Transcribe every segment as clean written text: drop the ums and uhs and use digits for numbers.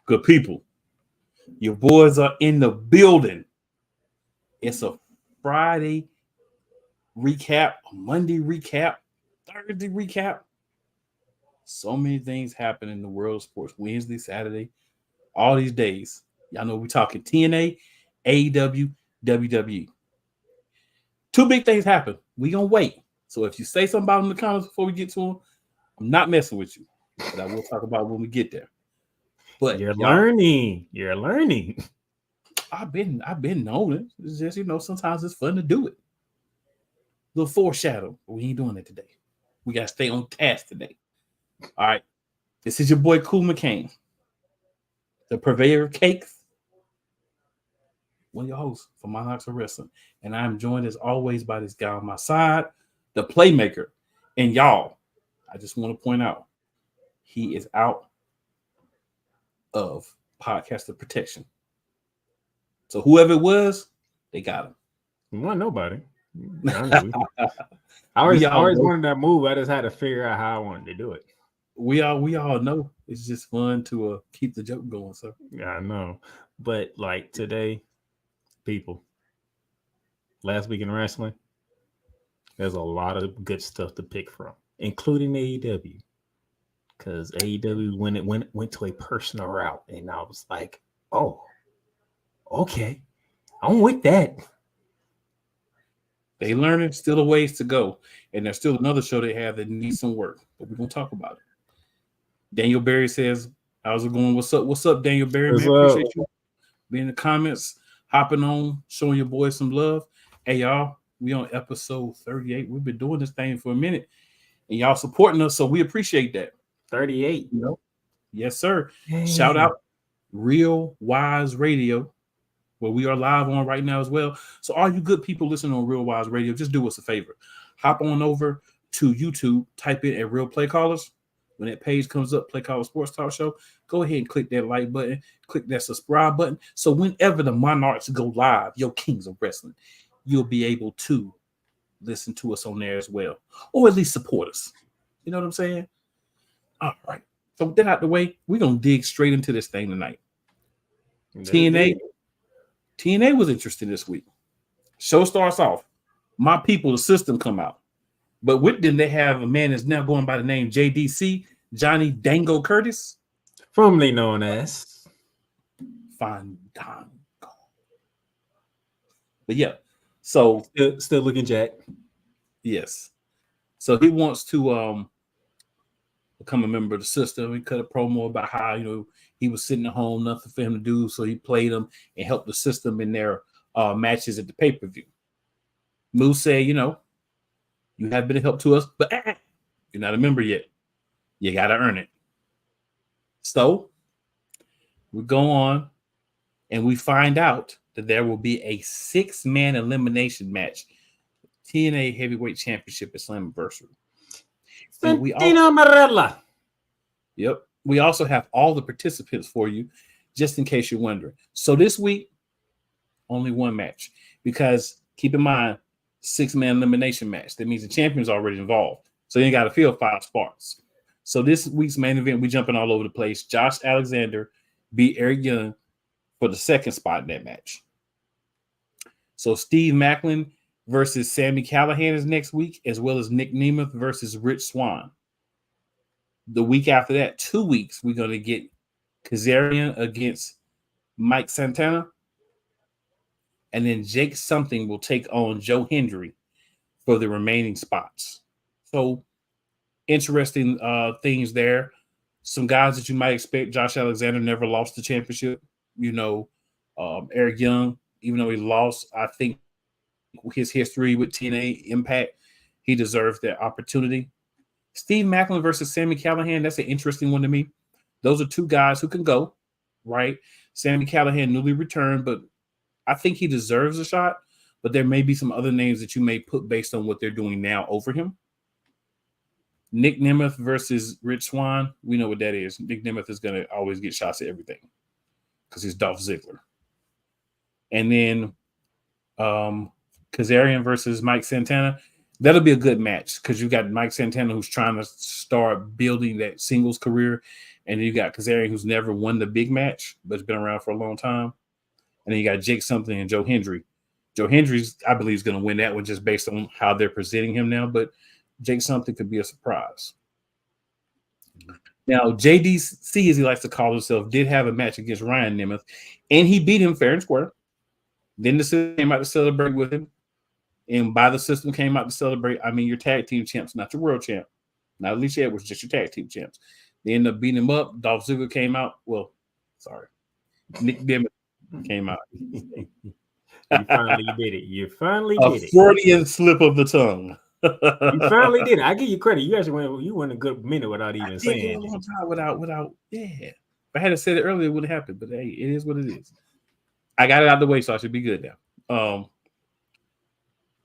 Good people, your boys are in the building. It's a Friday recap, a Monday recap, Thursday recap. So many things happen in the world of sports. Wednesday, Saturday, all these days. Y'all know we're talking TNA, AEW, WWE. Two big things happen. We gonna wait. So if you say something about them in the comments before we get to them, I'm not messing with you. But I will talk about when we get there. But you're learning. You're learning. I've been knowing it. It's just, sometimes it's fun to do it. Little foreshadow. But we ain't doing it today. We gotta stay on task today. All right. This is your boy Cool McCain, the purveyor of cakes. One of your hosts for Monarchs of Wrestling. And I'm joined as always by this guy on my side, the playmaker. And y'all, I just want to point out, he is out of podcaster protection. So whoever it was, they got him. It wasn't nobody. I always wanted that move. I just had to figure out how I wanted to do it. We all know it's just fun to keep the joke going, sir. Yeah, I know. But like today, people, last week in wrestling, there's a lot of good stuff to pick from, including AEW. Because AEW went to a personal route, and I was like, oh, okay, I'm with that. They learning, still a ways to go, and there's still another show they have that needs some work, but we're gonna talk about it. Daniel Berry says, "How's it going? What's up, Daniel Berry? Man, appreciate you being in the comments, hopping on, showing your boys some love. Hey, y'all, we on episode 38. We've been doing this thing for a minute, and y'all supporting us, so we appreciate that. 38, yes, sir. Dang. Shout out Real Wise Radio, where we are live on right now as well. So all you good people listening on Real Wise Radio, just do us a favor. Hop on over to YouTube, type in at Real Play Callers. When that page comes up, Play Caller Sports Talk Show, go ahead and click that like button, click that subscribe button. So whenever the Monarchs go live, your Kings of Wrestling, you'll be able to listen to us on there as well, or at least support us. You know what I'm saying? All right. So with that out the way, we're going to dig straight into this thing tonight. TNA was interesting this week. Show starts off. My people, the system, come out. But with them, they have a man that's now going by the name JDC, Johnny Dango Curtis. Formerly known as Fandango. But yeah, so still looking jack. Yes. So he wants to become a member of the system. He cut a promo about how, he was sitting at home, nothing for him to do. So he played them and helped the system in their matches at the pay-per-view. Moose said, you have been a help to us, but you're not a member yet. You got to earn it. So we go on and we find out that there will be a 6-man elimination match, TNA Heavyweight Championship at Slammiversary. Santana Marella. Yep. We also have all the participants for you, just in case you're wondering. So this week, only one match, because keep in mind, 6-man elimination match. That means the champion's already involved. So you got to fill 5 spots. So this week's main event, we jumping all over the place. Josh Alexander beat Eric Young for the 2nd spot in that match. So Steve Maclin versus Sami Callihan is next week, as well as Nic Nemeth versus Rich Swann. The week after that, 2 weeks, we're going to get Kazarian against Mike Santana. And then Jake Something will take on Joe Hendry for the remaining spots. So interesting things there. Some guys that you might expect. Josh Alexander never lost the championship. Eric Young, even though he lost, I think his history with TNA Impact, he deserves that opportunity. Steve Maclin versus Sami Callihan, that's an interesting one to me. Those are 2 guys who can go, right? Sami Callihan newly returned, but I think he deserves a shot, but there may be some other names that you may put based on what they're doing now over him. Nic Nemeth versus Rich Swann, we know what that is. Nic Nemeth is going to always get shots at everything because he's Dolph Ziggler. And then Kazarian versus Mike Santana, that'll be a good match because you got Mike Santana who's trying to start building that singles career, And then you got Kazarian, who's never won the big match, but has been around for a long time. And then you got Jake something and Joe Hendry. Joe Hendry's, I believe, is going to win that one just based on how they're presenting him now. But Jake something could be a surprise. Now, JDC, as he likes to call himself, did have a match against Ryan Nemeth, and he beat him fair and square. Then the system came out to celebrate with him. And by the system came out to celebrate, I mean your tag team champs, not your world champ. Not Alicia Edwards, just your tag team champs. They ended up beating him up. Dolph Ziggler came out. Well, sorry. Nic Nemeth came out. You finally did it. You finally did it. A Freudian slip of the tongue. You finally did it. I give you credit. You actually went a good minute without even saying it. Without, yeah. If I had said it earlier, it would have happened. But hey, it is what it is. I got it out of the way, so I should be good now.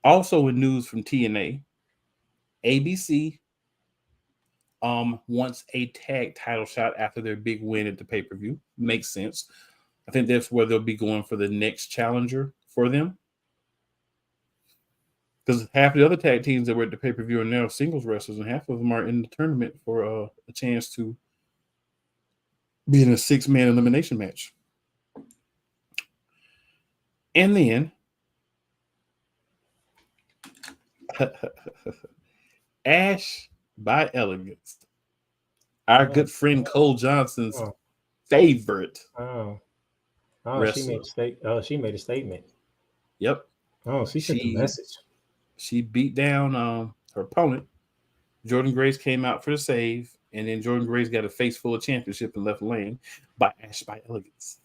Also, in news from TNA, ABC wants a tag title shot after their big win at the pay-per-view. Makes sense. I think that's where they'll be going for the next challenger for them. Because half the other tag teams that were at the pay-per-view are now singles wrestlers, and half of them are in the tournament for a chance to be in a 6-man elimination match. And then Ash by Elegance. Our good friend Cole Johnson's favorite. She made a statement. Yep. Oh, she sent a message. She beat down her opponent. Jordynn Grace came out for the save, and then Jordynn Grace got a face full of championship and left lane by Ash by Elegance.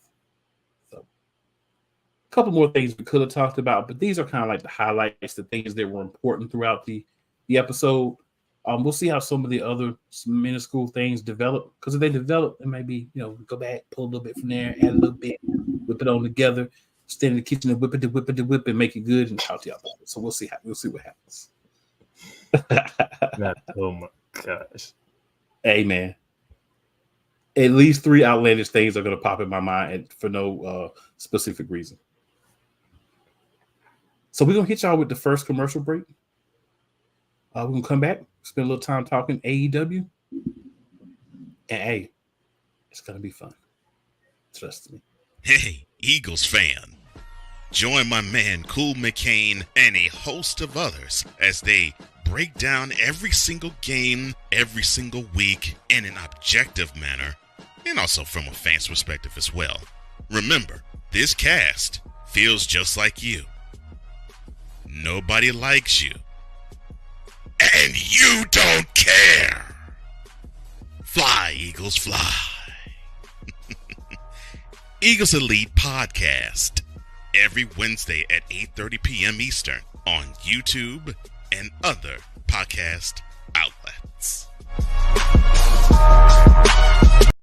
So, a couple more things we could have talked about, but these are kind of like the highlights, the things that were important throughout the episode. We'll see how some of the other minuscule things develop, because if they develop, it might be, go back, pull a little bit from there, add a little bit, whip it on together, stand in the kitchen and whip it, and make it good, and talk to y'all about it. So we'll see what happens. Oh my gosh. Hey man, at least 3 outlandish things are going to pop in my mind for no specific reason. So we're going to hit y'all with the first commercial break. We're going to come back, spend a little time talking AEW. And hey, it's going to be fun. Trust me. Hey, Eagles fan. Join my man Cool McCain and a host of others as they break down every single game, every single week in an objective manner, and also from a fan's perspective as well. Remember, this cast feels just like you. Nobody likes you. And you don't care. Fly, Eagles, fly. Eagles Elite Podcast. Every Wednesday at 8:30 p.m. Eastern on YouTube and other podcast outlets.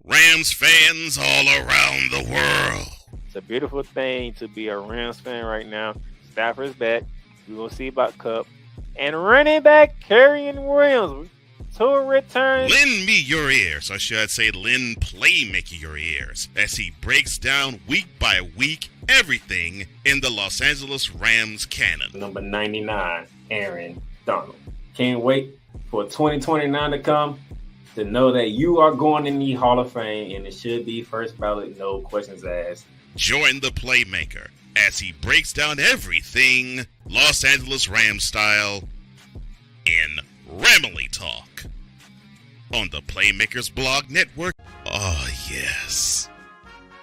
Rams fans all around the world. It's a beautiful thing to be a Rams fan right now. Stafford's back. We will see about Cup. And running back Kazarian Williams to return. Lend me your ears, or should I say lend Playmaker your ears, as he breaks down week by week everything in the Los Angeles Rams canon. Number 99, Aaron Donald. Can't wait for 2029 to come to know that you are going in the Hall of Fame, and it should be first ballot, no questions asked. Join the Playmaker as he breaks down everything Los Angeles Rams style in Ramily Talk on the Playmakers Blog Network. Oh, yes.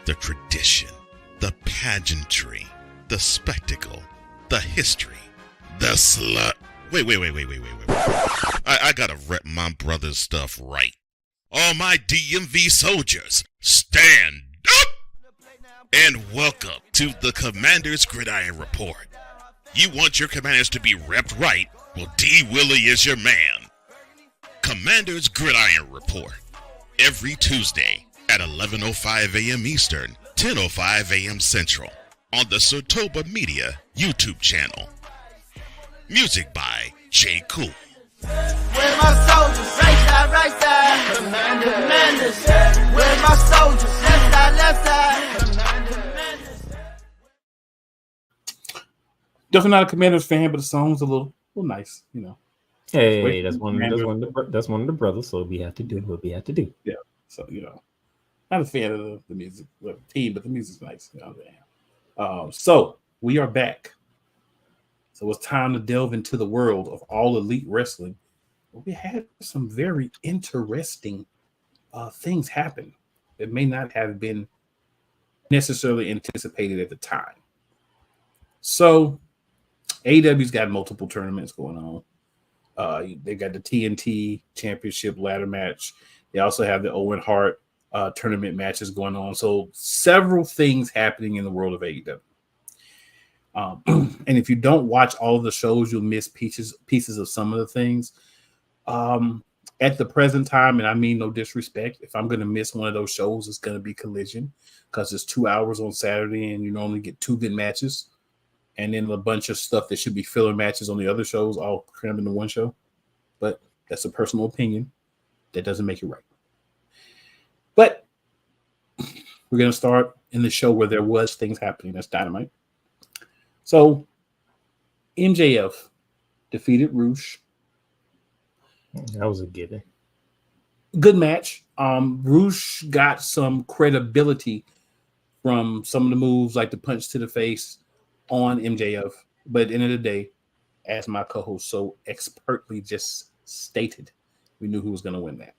The tradition, the pageantry, the spectacle, the history, the slut. Wait. I gotta rep my brother's stuff right. All my DMV soldiers, stand up! And welcome to the Commander's Gridiron Report. You want your commanders to be repped right? Well, D. Willie is your man. Commander's Gridiron Report. Every Tuesday at 11:05 a.m. Eastern, 10:05 a.m. Central. On the Sotoba Media YouTube channel. Music by J. Cool. Where my soldiers? Right side. Commanders. Where my soldiers? Left side. Definitely not a Commanders fan, but the song's a little nice, Hey, that's one of the brothers, so we have to do what we have to do. Yeah. So, not a fan of the music, the team, but the music's nice. So we are back. So it's time to delve into the world of All Elite Wrestling. We had some very interesting things happen that may not have been necessarily anticipated at the time. So AEW's got multiple tournaments going on. They got the TNT Championship ladder match. They also have the Owen Hart tournament matches going on. So several things happening in the world of AEW. And if you don't watch all of the shows, you'll miss pieces of some of the things. At the present time, and I mean no disrespect, if I'm going to miss one of those shows, it's going to be Collision, because it's 2 hours on Saturday and you normally get 2 good matches, and then a bunch of stuff that should be filler matches on the other shows all crammed into one show. But that's a personal opinion. That doesn't make it right. But we're going to start in the show where there was things happening. That's Dynamite. So MJF defeated Roush. That was a given. Good match. Roush got some credibility from some of the moves, like the punch to the face on MJF. But at the end of the day, as my co-host so expertly just stated, we knew who was going to win that.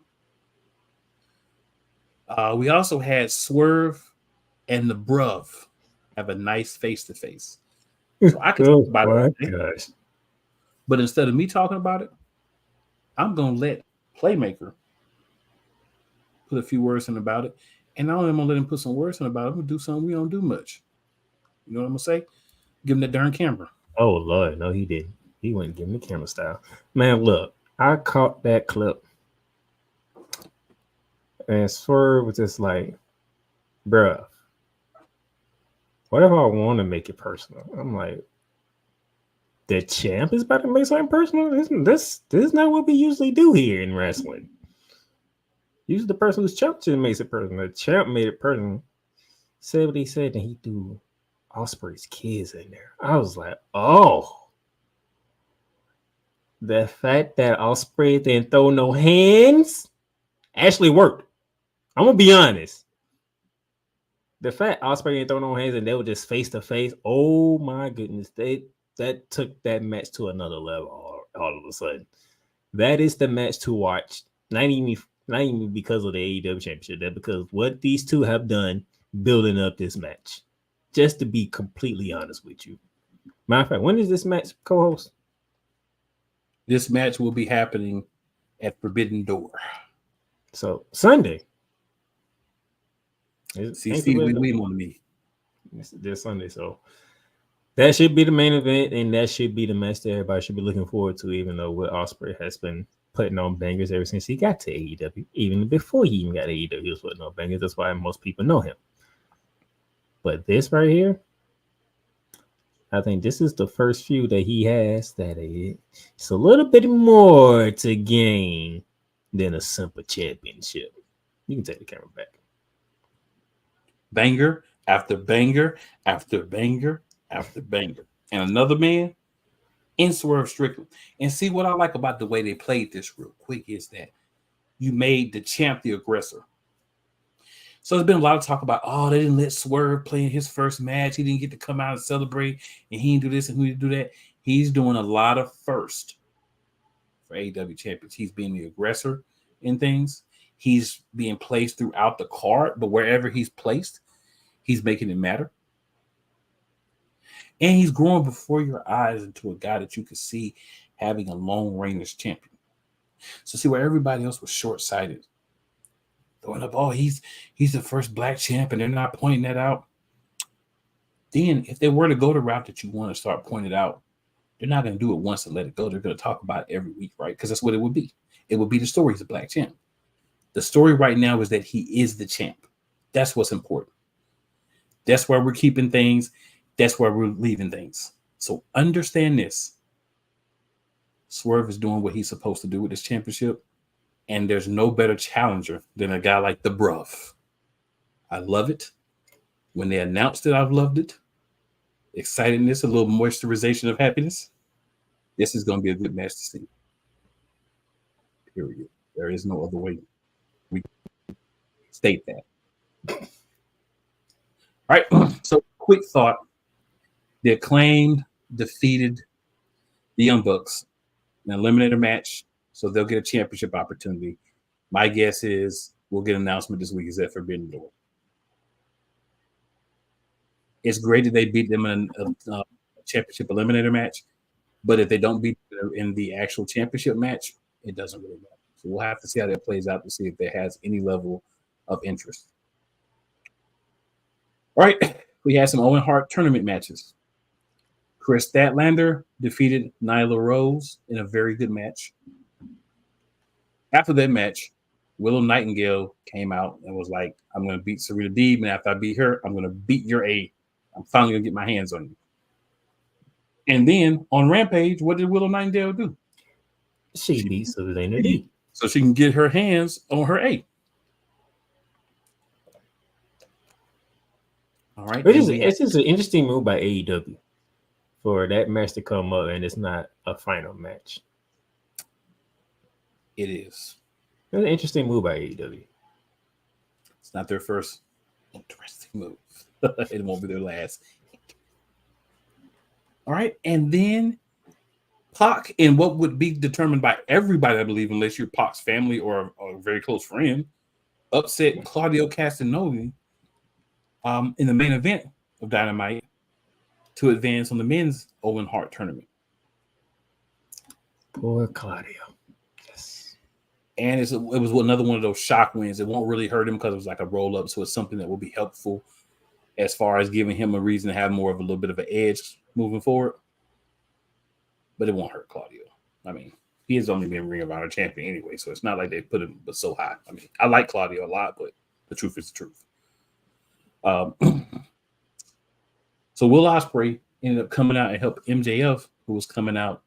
We also had Swerve and the Bruv have a nice face-to-face. So I can talk about it. Gosh. But instead of me talking about it, I'm going to let Playmaker put a few words in about it. And not only am I going to let him put some words in about it, I'm going to do something we don't do much. You know what I'm going to say? Give him that darn camera. Oh, Lord. No, he didn't. He wouldn't give him the camera style. Man, look, I caught that clip. And Swerve was just like, bruh, what if I want to make it personal? I'm like, the champ is about to make something personal? This is not what we usually do here in wrestling. Usually the person who's champion makes it personal. The champ made it personal. Said what he said, and he threw Ospreay's kids in there. I was like, oh. The fact that Ospreay didn't throw no hands actually worked. I'm going to be honest. The fact Ospreay didn't throw no hands and they were just face to face, oh my goodness. That took that match to another level all of a sudden. That is the match to watch. Not even because of the AEW Championship. That because what these two have done building up this match. Just to be completely honest with you. Matter of fact, when is this match, co-host? This match will be happening at Forbidden Door. So, Sunday. CC we on me. This Sunday, so that should be the main event, and that should be the match that everybody should be looking forward to, even though Will Ospreay has been putting on bangers ever since he got to AEW. Even before he even got to AEW, he was putting on bangers. That's why most people know him. But this right here, I think this is the first feud that he has that it's a little bit more to gain than a simple championship. You can take the camera back. Banger after banger after banger after banger. And another man in Swerve Strickland. And see, what I like about the way they played this real quick is that you made the champ the aggressor. So there's been a lot of talk about, they didn't let Swerve play in his first match. He didn't get to come out and celebrate, and he didn't do this and he didn't do that. He's doing a lot of first for AEW champions. He's being the aggressor in things. He's being placed throughout the card, but wherever he's placed, he's making it matter. And he's growing before your eyes into a guy that you could see having a long reign as champion. So see, where everybody else was short-sighted, throwing up, he's the first black champ, and they're not pointing that out. Then if they were to go the route that you want to start pointing it out, they're not going to do it once and let it go. They're going to talk about it every week, right? Because that's what it would be. It would be the story. He's a black champ. The story right now is that he is the champ. That's what's important. That's where we're keeping things. That's where we're leaving things. So understand this. Swerve is doing what he's supposed to do with this championship. And there's no better challenger than a guy like the Bruv. I love it. When they announced it, I've loved it. Excitedness, a little moisturization of happiness. This is going to be a good match to see. Period. There is no other way. state that. All right. So, quick thought: the Acclaimed defeated the Young Bucks in an eliminator match, so they'll get a championship opportunity. My guess is we'll get an announcement this week. Is that Forbidden Door? It's great that they beat them in a championship eliminator match, but if they don't beat them in the actual championship match, it doesn't really matter. So we'll have to see how that plays out to see if there has any level of interest. All right, we had some Owen Hart tournament matches. Chris Statlander defeated Nyla Rose in a very good match. After that match, Willow Nightingale came out and was like, I'm going to beat Serena Deeb, and after I beat her, I'm going to beat your A. I'm finally going to get my hands on you. And then on Rampage, what did Willow Nightingale do? She beat Serena Deeb. So she can get her hands on her A. All right. It's just an interesting move by AEW for that match to come up, and it's not a final match. It is. It's an interesting move by AEW. It's not their first interesting move. It won't be their last. All right. And then Pac, in what would be determined by everybody, I believe, unless you're Pac's family or a very close friend, upset Claudio Castagnoli in the main event of Dynamite to advance on the men's Owen Hart tournament. Poor Claudio. Yes. And it was another one of those shock wins. It won't really hurt him because it was like a roll-up, so it's something that will be helpful as far as giving him a reason to have more of a little bit of an edge moving forward. But it won't hurt Claudio. I mean, he has only been Ring of Honor champion anyway, so it's not like they put him so high. I mean, I like Claudio a lot, but the truth is the truth. So Will Ospreay ended up coming out and helped MJF, who was coming out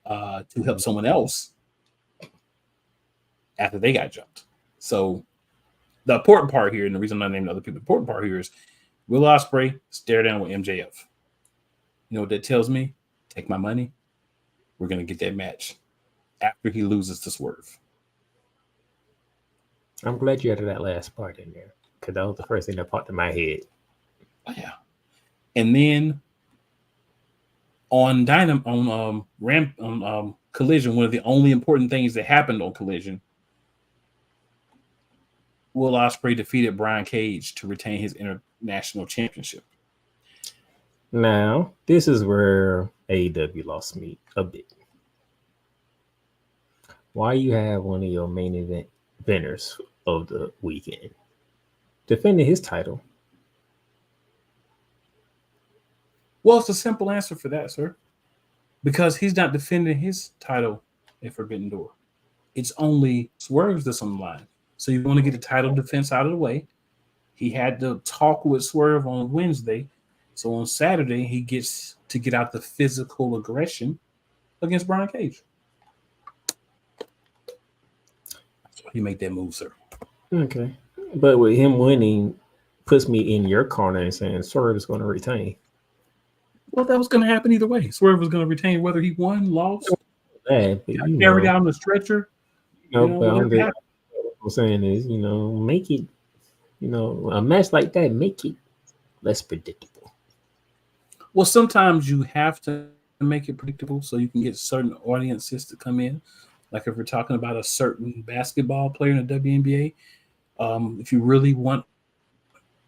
to help someone else after they got jumped. So the important part here, and the reason I'm not naming other people, the important part here is Will Ospreay stare down with MJF. You know what that tells me? Take my money. We're going to get that match after he loses to Swerve. I'm glad you added that last part in there, because that was the first thing that popped in my head. Oh, yeah. And then on Collision, one of the only important things that happened on Collision, Will Ospreay defeated Brian Cage to retain his international championship. Now, this is where AEW lost me a bit. Why you have one of your main event winners of the weekend defending his title? Well, it's a simple answer for that, sir. Because he's not defending his title at Forbidden Door. It's only Swerve's that's on the line. So you want to get the title defense out of the way. He had to talk with Swerve on Wednesday. So on Saturday, he gets to get out the physical aggression against Brian Cage. That's why he made that move, sir. Okay. But with him winning puts me in your corner and saying Swerve is going to retain. Well, that was going to happen either way. Swerve was going to retain whether he won, lost, carried out on the stretcher. What I'm saying is, make it, a match like that, make it less predictable. Well, sometimes you have to make it predictable so you can get certain audiences to come in. Like if we're talking about a certain basketball player in the WNBA, if you really want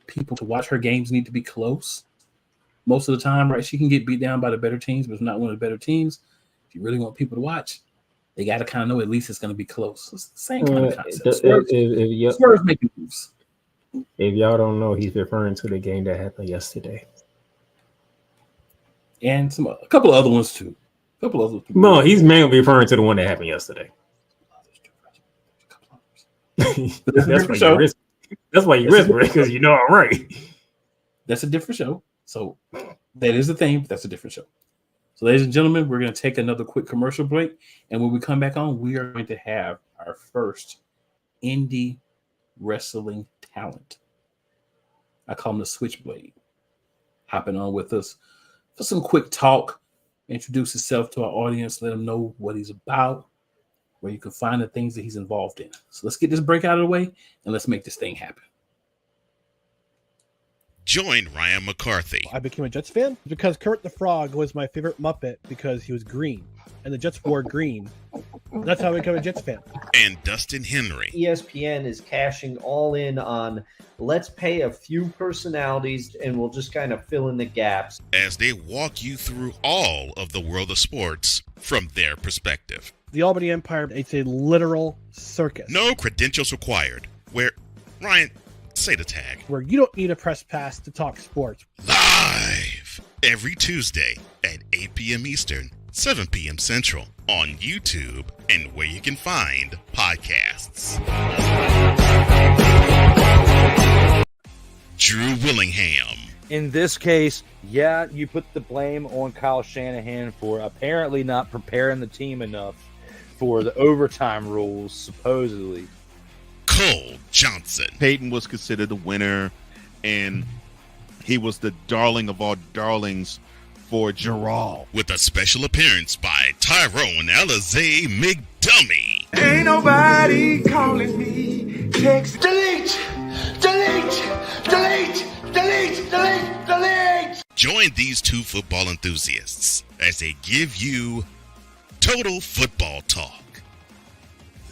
people to watch her games, need to be close. Most of the time, right, she can get beat down by the better teams, but it's not one of the better teams. If you really want people to watch, they got to kind of know at least it's going to be close. It's the same kind of concept. Swerve's making moves. If y'all don't know, he's referring to the game that happened yesterday. And a couple of other ones, too. No, he's mainly referring to the one that happened yesterday. That's why you risk it, because you know I'm right. That's a different show. So that is the theme. That's a different show. So, ladies and gentlemen, we're going to take another quick commercial break. And when we come back on, we are going to have our first indie wrestling talent. I call him the Switchblade. Hopping on with us for some quick talk. Introduce himself to our audience. Let them know what he's about, where you can find the things that he's involved in. So let's get this break out of the way and let's make this thing happen. Join Ryan McCarthy I became a Jets fan because Kurt the Frog was my favorite Muppet because he was green, and the Jets wore green. That's how I became a Jets fan. and Dustin Henry ESPN is cashing all in on let's pay a few personalities and we'll just kind of fill in the gaps. as they walk you through all of the world of sports from their perspective. The Albany Empire, it's a literal circus. No credentials required. Where, Ryan, say the tag. Where you don't need a press pass to talk sports. Live every Tuesday at 8 p.m. Eastern, 7 p.m. Central on YouTube and where you can find podcasts. Drew Willingham, In this case, yeah, you put the blame on Kyle Shanahan for apparently not preparing the team enough for the overtime rules, supposedly. Cole Johnson, Peyton was considered the winner, and he was the darling of all darlings for Gerald. with a special appearance by Tyrone Alizé McDummy. Ain't nobody calling me. Text delete, delete, delete, delete, delete, delete. Join these two football enthusiasts as they give you Total Football Talk.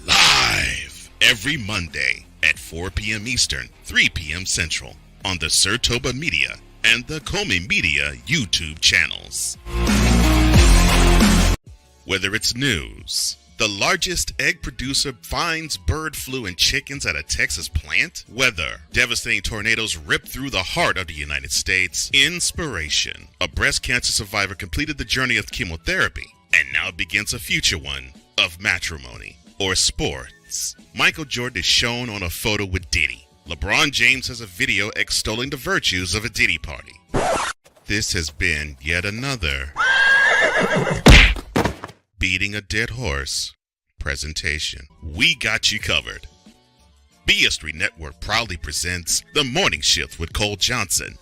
Live every Monday at 4 p.m. Eastern, 3 p.m. Central on the Sertoba Media and the Comey Media YouTube channels. Whether it's news, the largest egg producer finds bird flu in chickens at a Texas plant, weather, devastating tornadoes rip through the heart of the United States, inspiration, a breast cancer survivor completed the journey of chemotherapy and now begins a future one of matrimony, or sports. Michael Jordan is shown on a photo with Diddy. LeBron James has a video extolling the virtues of a Diddy party. This has been yet another Beating a Dead Horse presentation. We got you covered. BS3 Network proudly presents The Morning Shift with Cole Johnson.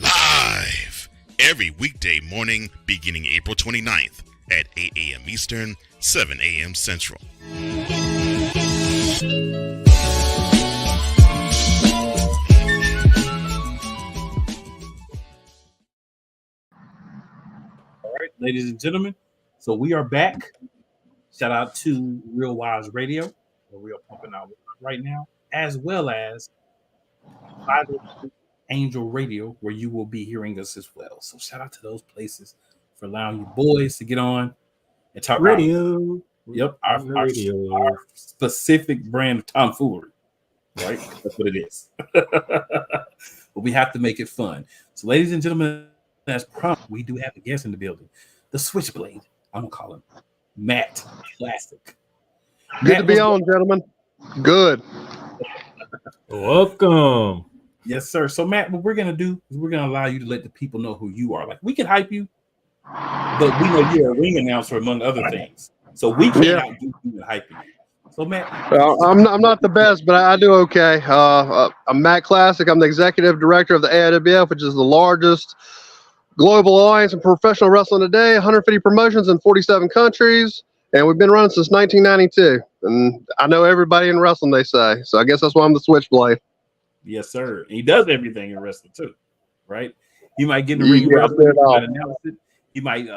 Live every weekday morning beginning April 29th at 8 a.m. Eastern, 7 a.m. Central. All right, ladies and gentlemen, so we are back. Shout out to Real Wise Radio, where we are pumping out right now, as well as Angel Radio, where you will be hearing us as well. So shout out to those places for allowing you boys to get on and talk Radio. Yep, our specific brand of tomfoolery, right? That's what it is. But we have to make it fun. So, ladies and gentlemen, as promised, we do have a guest in the building. The Switchblade. I'm gonna call him Matt Classic. Good to be on, gentlemen. Good. Welcome. Yes, sir. So, Matt, what we're gonna do is we're gonna allow you to let the people know who you are. Like, we can hype you, but we know you're a ring announcer among other things. So we cannot do you and hype you. So, Matt, I'm not the best, but I do okay. I'm Matt Classic. I'm the executive director of the AIWF, which is the largest global alliance in professional wrestling today. 150 promotions in 47 countries, and we've been running since 1992. And I know everybody in wrestling, they say. So I guess that's why I'm the Switchblade. yes, sir. And he does everything in wrestling too, right? He might get in the ring, he might announce it. He might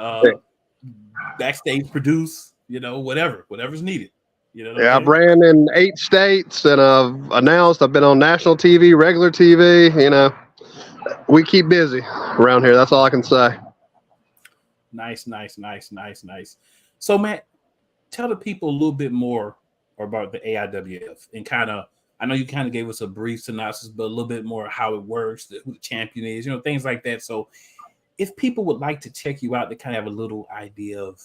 backstage produce, whatever's needed. I ran in 8 states, and I've announced. I've been on national TV, regular TV. We keep busy around here. That's all I can say. Nice. So, Matt, tell the people a little bit more about the AIWF and I know you kind of gave us a brief synopsis, but a little bit more how it works, who the champion is, things like that. So if people would like to check you out, to kind of have a little idea of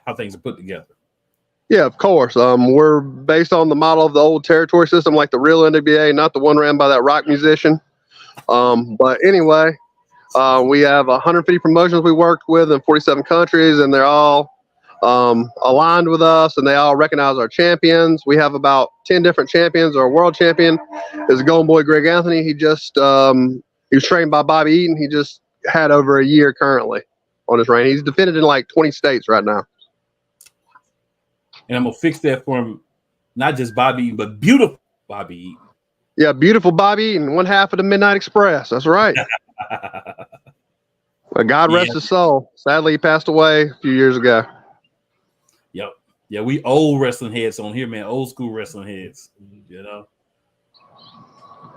how things are put together. Yeah, of course. We're based on the model of the old territory system, like the real NWA, not the one ran by that rock musician. But anyway, we have 150 promotions we work with in 47 countries, and they're all aligned with us, and they all recognize our champions. We have about 10 different champions. Our world champion is the Golden Boy Greg Anthony. He just he was trained by Bobby Eaton. He just had over a year currently on his reign. He's defended in like 20 states right now. And I'm gonna fix that for him, not just Bobby Eaton, but beautiful Bobby Eaton. Yeah, beautiful Bobby Eaton, one half of the Midnight Express. That's right. God rest his soul. Sadly, he passed away a few years ago. Yep. Yeah, we old wrestling heads on here, man. Old school wrestling heads. You know.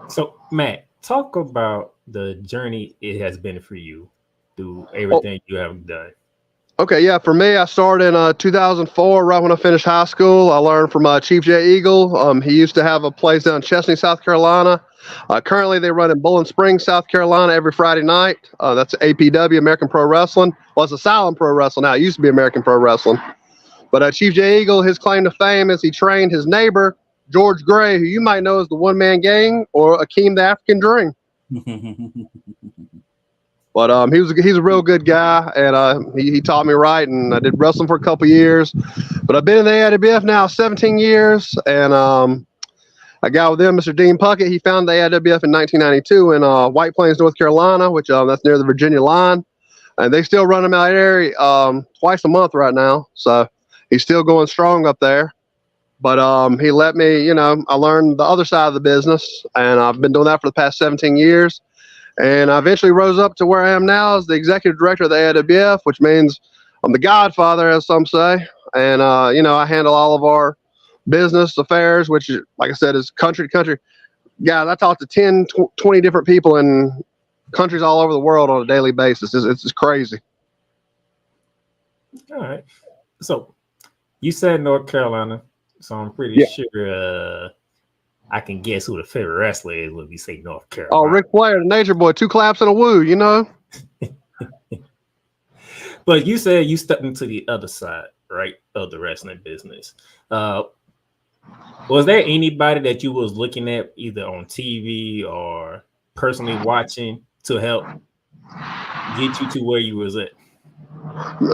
So, Matt, talk about the journey it has been for you through everything you have done. Okay, yeah, for me, I started in 2004, right when I finished high school. I learned from Chief J. Eagle. He used to have a place down in Chesney, South Carolina. Currently, they run in Bowling Springs, South Carolina every Friday night. That's APW, American Pro Wrestling. Well, it's Asylum Pro Wrestling now. It used to be American Pro Wrestling. But Chief J. Eagle, his claim to fame is he trained his neighbor, George Gray, who you might know as the One Man Gang or Akeem the African Dream. But he's a real good guy, and he taught me right, and I did wrestling for a couple years. But I've been in the AIWF now 17 years, and I got with them, Mr. Dean Puckett. He founded the AIWF in 1992 in White Plains, North Carolina, which that's near the Virginia line. And they still run him out there twice a month right now. So he's still going strong up there. But he let me, I learned the other side of the business, and I've been doing that for the past 17 years. And I eventually rose up to where I am now as the executive director of the AIWF, which means I'm the godfather, as some say. And, I handle all of our business affairs, which, like I said, is country to country. Guys, I talk to 10, 20 different people in countries all over the world on a daily basis. It's crazy. All right. So you said North Carolina, so I'm pretty sure I can guess who the favorite wrestler is when we say North Carolina. Oh, Ric Flair, the Nature Boy, 2 claps and a woo, But you said you stepped into the other side, right, of the wrestling business. Was there anybody that you was looking at either on TV or personally watching to help get you to where you was at?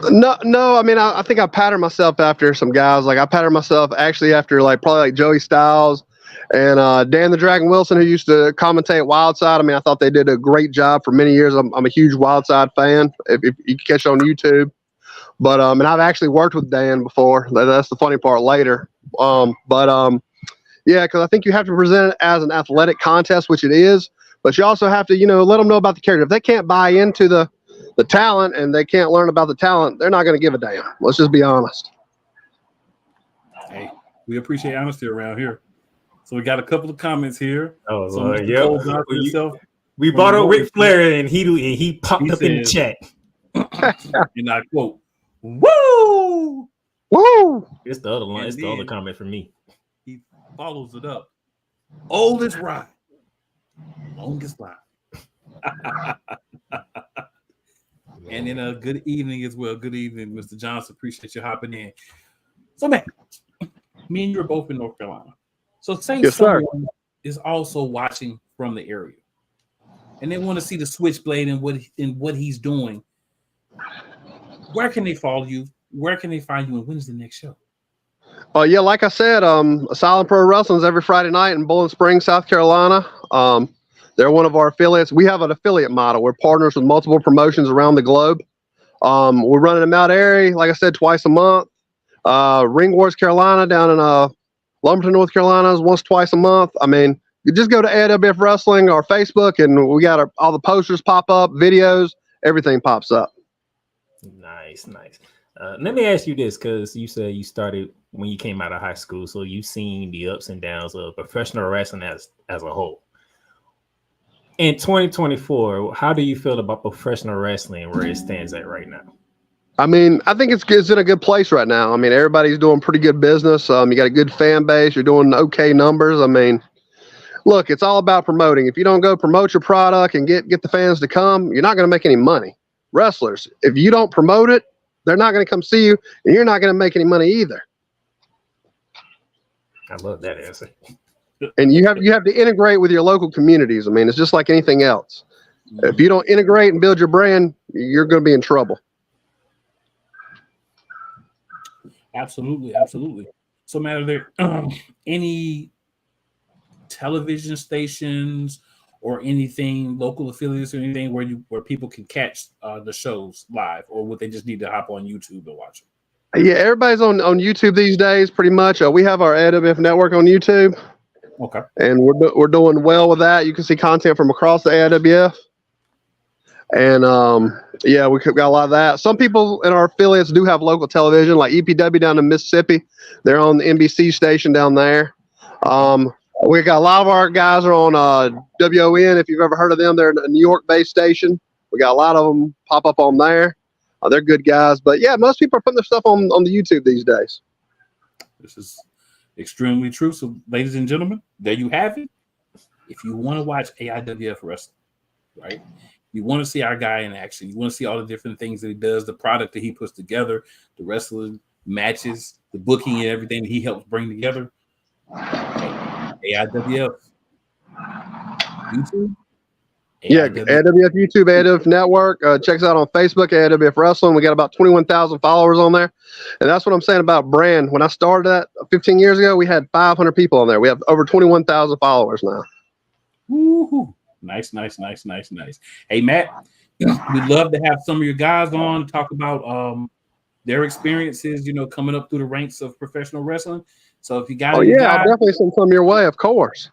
No. I mean, I think I patterned myself after some guys. Like I patterned myself actually after probably Joey Styles and Dan the Dragon Wilson, who used to commentate Wildside. I mean, I thought they did a great job for many years. I'm a huge Wildside fan. If you catch it on YouTube, but and I've actually worked with Dan before. That's the funny part later. Yeah, because I think you have to present it as an athletic contest, which it is. But you also have to, let them know about the character. If they can't buy into the talent and they can't learn about the talent, they're not going to give a damn. Let's just be honest. Hey, we appreciate honesty around here. So we got a couple of comments here. Oh, so yeah. We brought up Ric Flair and he popped up in the chat. And I quote, "Woo! Woo!" It's the other one. It's the other comment from me. He follows it up. Oldest ride, longest line. And then a good evening as well. Good evening, Mr. Johnson. Appreciate you hopping in. So, man, me and you are both in North Carolina. So, say someone is also watching from the area, and they want to see the Switchblade and what he's doing. Where can they follow you? Where can they find you? And when is the next show? Yeah, like I said, Asylum Pro Wrestling is every Friday night in Bowling Springs, South Carolina. They're one of our affiliates. We have an affiliate model. We're partners with multiple promotions around the globe. We're running in Mount Airy, like I said, twice a month. Ring Wars Carolina down in Lumberton, North Carolina is twice a month. I mean, you just go to AWF Wrestling or Facebook, and we got all the posters pop up, videos, everything pops up. Nice. Let me ask you this, because you said you started when you came out of high school, so you've seen the ups and downs of professional wrestling as a whole. In 2024, how do you feel about professional wrestling where it stands at right now? I mean, I think it's in a good place right now. I mean, everybody's doing pretty good business. You got a good fan base. You're doing okay numbers. I mean, look, it's all about promoting. If you don't go promote your product and get the fans to come, you're not going to make any money. Wrestlers, if you don't promote it, they're not going to come see you, and you're not going to make any money either. I love that answer. And you have to integrate with your local communities. I mean, it's just like anything else. If you don't integrate and build your brand, you're going to be in trouble. Absolutely. So, Matt, are there any television stations or anything, local affiliates or anything where people can catch the shows live, or would they just need to hop on YouTube and watch them? Yeah, everybody's on YouTube these days, pretty much. We have our AWF network on YouTube, Okay. and we're doing well with that. You can see content from across the AWF, and yeah, we got a lot of that. Some people in our affiliates do have local television, like EPW down in Mississippi. They're on the NBC station down there. We got a lot of our guys are on WON. If you've ever heard of them, they're a New York-based station. We got a lot of them pop up on there. They're good guys, but yeah, most people are putting their stuff on the YouTube these days. This is extremely true. So, ladies and gentlemen, there you have it. If you want to watch AIWF wrestling, right? You want to see our guy in action. You want to see all the different things that he does, the product that he puts together, the wrestling matches, the booking, and everything that he helps bring together. AIWF YouTube. Yeah, AWF YouTube, AWF Network. Check us out on Facebook, AWF Wrestling. We got about 21,000 followers on there. And that's what I'm saying about brand. When I started that 15 years ago, we had 500 people on there. We have over 21,000 followers now. Woo-hoo. Nice. Hey, Matt, we'd love to have some of your guys on, talk about their experiences, coming up through the ranks of professional wrestling. So if you got I'll definitely send some your way, of course.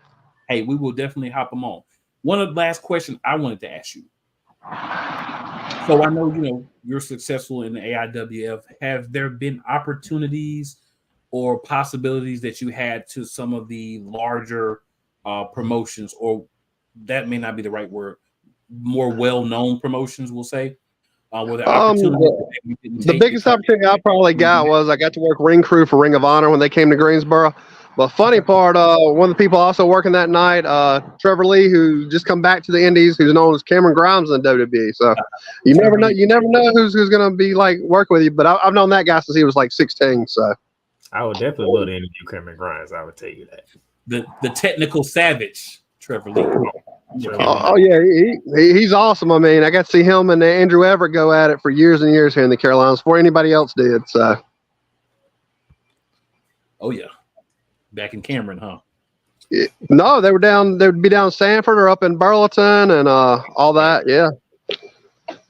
Hey, we will definitely hop them on. One of the last questions I wanted to ask you. So I know, you're successful in the AIWF. Have there been opportunities or possibilities that you had to some of the larger promotions, or that may not be the right word, more well-known promotions, we'll say? The biggest opportunity I probably got was I got to work ring crew for Ring of Honor when they came to Greensboro. But funny part, one of the people also working that night, Trevor Lee, who just come back to the Indies, who's known as Cameron Grimes in WWE. So you never know who's going to be like working with you. But I've known that guy since he was like 16. So I would definitely love to interview Cameron Grimes. I would tell you that. The technical savage, Trevor Lee. Oh yeah, he's awesome. I mean, I got to see him and Andrew Everett go at it for years and years here in the Carolinas before anybody else did. So. Oh yeah. Back in Cameron, huh? No, they would be down Sanford or up in Burleson and all that. Yeah,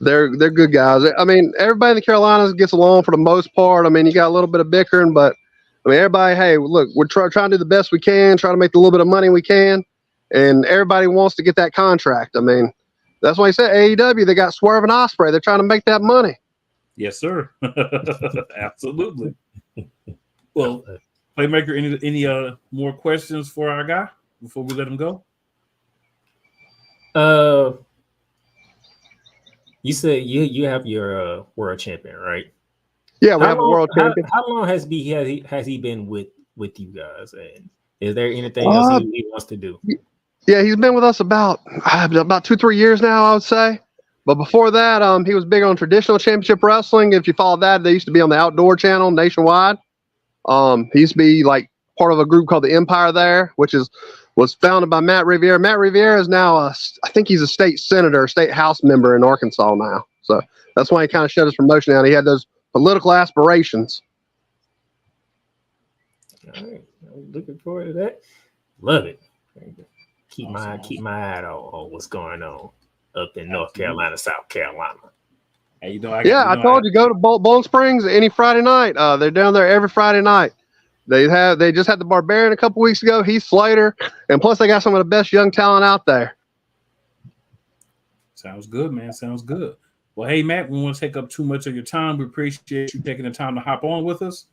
they're good guys. I mean, everybody in the Carolinas gets along for the most part. I mean, you got a little bit of bickering, but I mean, everybody. Hey, look, we're trying to do the best we can, try to make the little bit of money we can, and everybody wants to get that contract. I mean, that's why I said AEW. They got Swerve and Ospreay. They're trying to make that money. Yes, sir. Absolutely. Well. Playmaker, any more questions for our guy before we let him go? You said you have your world champion, right? Yeah, we have a world champion. How long has he been with you guys? And is there anything else he wants to do? Yeah, he's been with us about 2-3 years now, I would say. But before that, he was big on traditional championship wrestling. If you followed that, they used to be on the Outdoor Channel nationwide. He used to be like part of a group called the Empire there, which was founded by Matt Riviera. Matt Riviera is now I think he's a state senator, state house member in Arkansas now. So that's why he kind of shut his promotion down. He had those political aspirations. All right, I'm looking forward to that. Love it. Keep my eye on what's going on up in North Carolina, South Carolina. Hey, I told you, go to Bowling Springs any Friday night. They're down there every Friday night. They just had the Barbarian a couple weeks ago. Heath Slater, and plus they got some of the best young talent out there. Sounds good, man. Sounds good. Well, hey, Matt, we won't want to take up too much of your time. We appreciate you taking the time to hop on with us.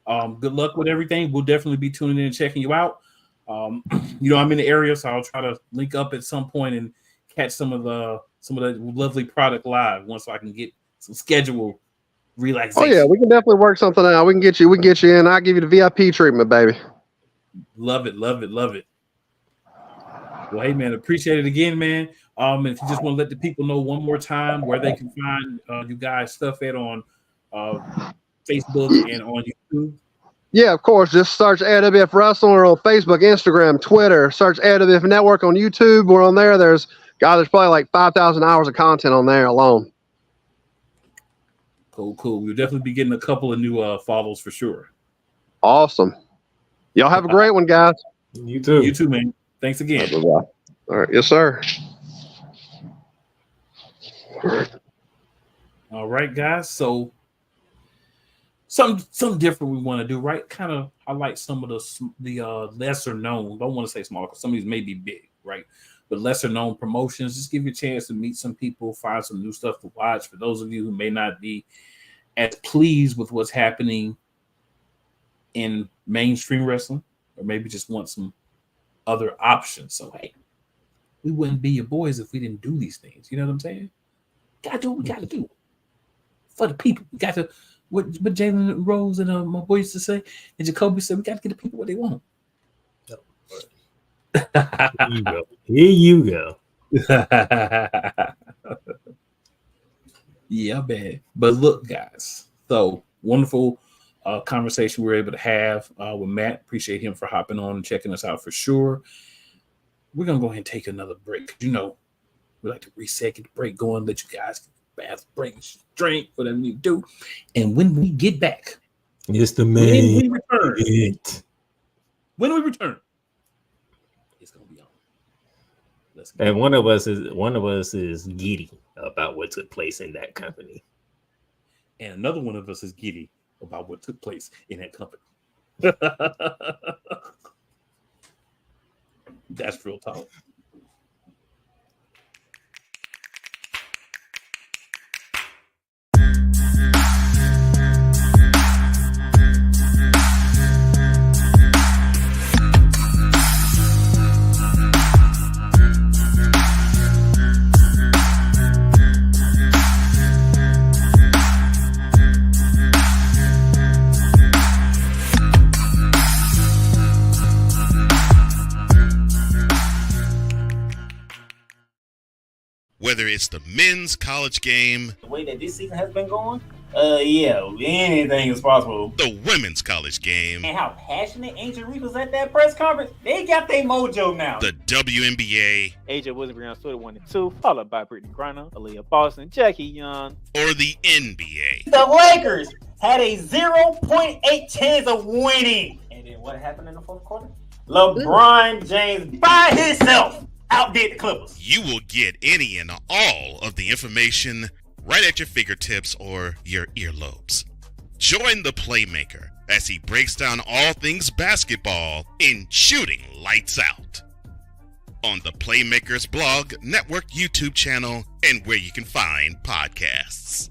Good luck with everything. We'll definitely be tuning in and checking you out. I'm in the area, so I'll try to link up at some point and catch some of the lovely product live once I can get some schedule relaxation. Oh yeah, we can definitely work something out. We can get you in. I'll give you the VIP treatment, baby. Love it. Well, hey man, appreciate it again, man. And if you just want to let the people know one more time where they can find you guys stuff at on Facebook and on YouTube. Yeah, of course. Just search AWF Wrestling on Facebook, Instagram, Twitter. Search AWF Network on YouTube. We're on there. There's probably like 5,000 hours of content on there alone. Cool. We'll definitely be getting a couple of new follows for sure. Awesome. Y'all have a great one, guys. You too. You too, man. Thanks again. All right. Yes, sir. All right, guys. So something different we want to do, right? Kind of highlight some of the lesser known. Don't want to say small because some of these may be big, right? But lesser known promotions. Just give you a chance to meet some people, find some new stuff to watch. For those of you who may not be as pleased with what's happening in mainstream wrestling, or maybe just want some other options. So hey, we wouldn't be your boys if we didn't do these things. You know what I'm saying? Gotta do what we gotta do for the people. We got to what Jalen Rose and my boy used to say, and Jacoby said, we got to get the people what they want. Here you go. Yeah, man. But look, guys, so wonderful conversation we were able to have with Matt. Appreciate him for hopping on and checking us out for sure. We're gonna go ahead and take another break. You know, we like to reset, get the break going, let you guys bath, break, drink, whatever you do. And when we get back, it's the main when we return, it's gonna be on. And one of us is giddy about what took place in that company. And another one of us is giddy about what took place in that company. That's real talk. Whether it's the men's college game, the way that this season has been going, yeah, anything is possible. The women's college game, and how passionate Angel Reese was at that press conference, they got their mojo now. The WNBA, AJ Wilson, Brianna Stewart 1 and 2, followed by Brittany Griner, Aaliyah Boston, Jackie Young, or the NBA. The Lakers had a 0.8 chance of winning. And then what happened in the fourth quarter? LeBron James by himself outdid the Clippers. You will get any and all of the information right at your fingertips or your earlobes. Join the Playmaker as he breaks down all things basketball in Shooting Lights Out on the Playmaker's blog, network, YouTube channel, and where you can find podcasts.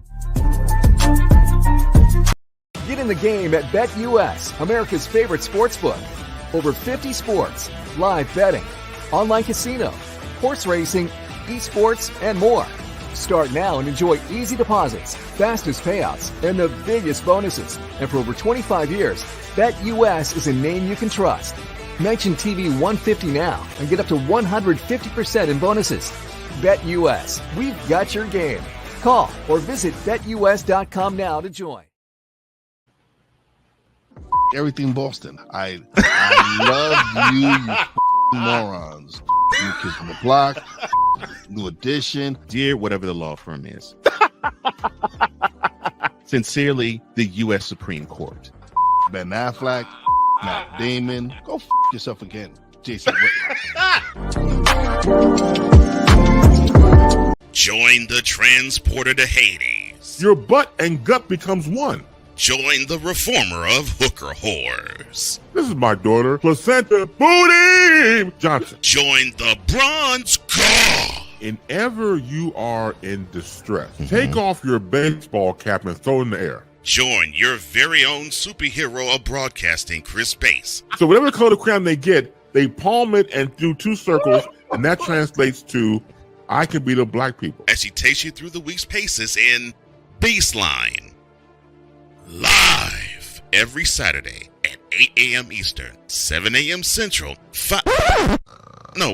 Get in the game at BetUS, America's favorite sportsbook. Over 50 sports, live betting, online casino, horse racing, esports, and more. Start now and enjoy easy deposits, fastest payouts, and the biggest bonuses. And for over 25 years, BetUS is a name you can trust. Mention TV 150 now and get up to 150% in bonuses. BetUS, we've got your game. Call or visit BetUS.com now to join. Everything Boston. I love you morons. New Kids on the Block, New Edition, Dear whatever the law firm is. Sincerely, the U.S. Supreme Court. Ben Affleck, Matt Damon. Go yourself again, Jason Whitlock. Join the transporter to Hades. Your butt and gut becomes one. Join the reformer of hooker whores. This is my daughter, Placenta Booty Johnson. Join the bronze god. Whenever you are in distress, take off your baseball cap and throw it in the air. Join your very own superhero of broadcasting, Chris Bass. So whatever color crayon they get, they palm it and do 2 circles, and that translates to, I can beat up black people. As he takes you through the week's paces in Baseline. Live every Saturday at 8 a.m. Eastern, 7 a.m. Central,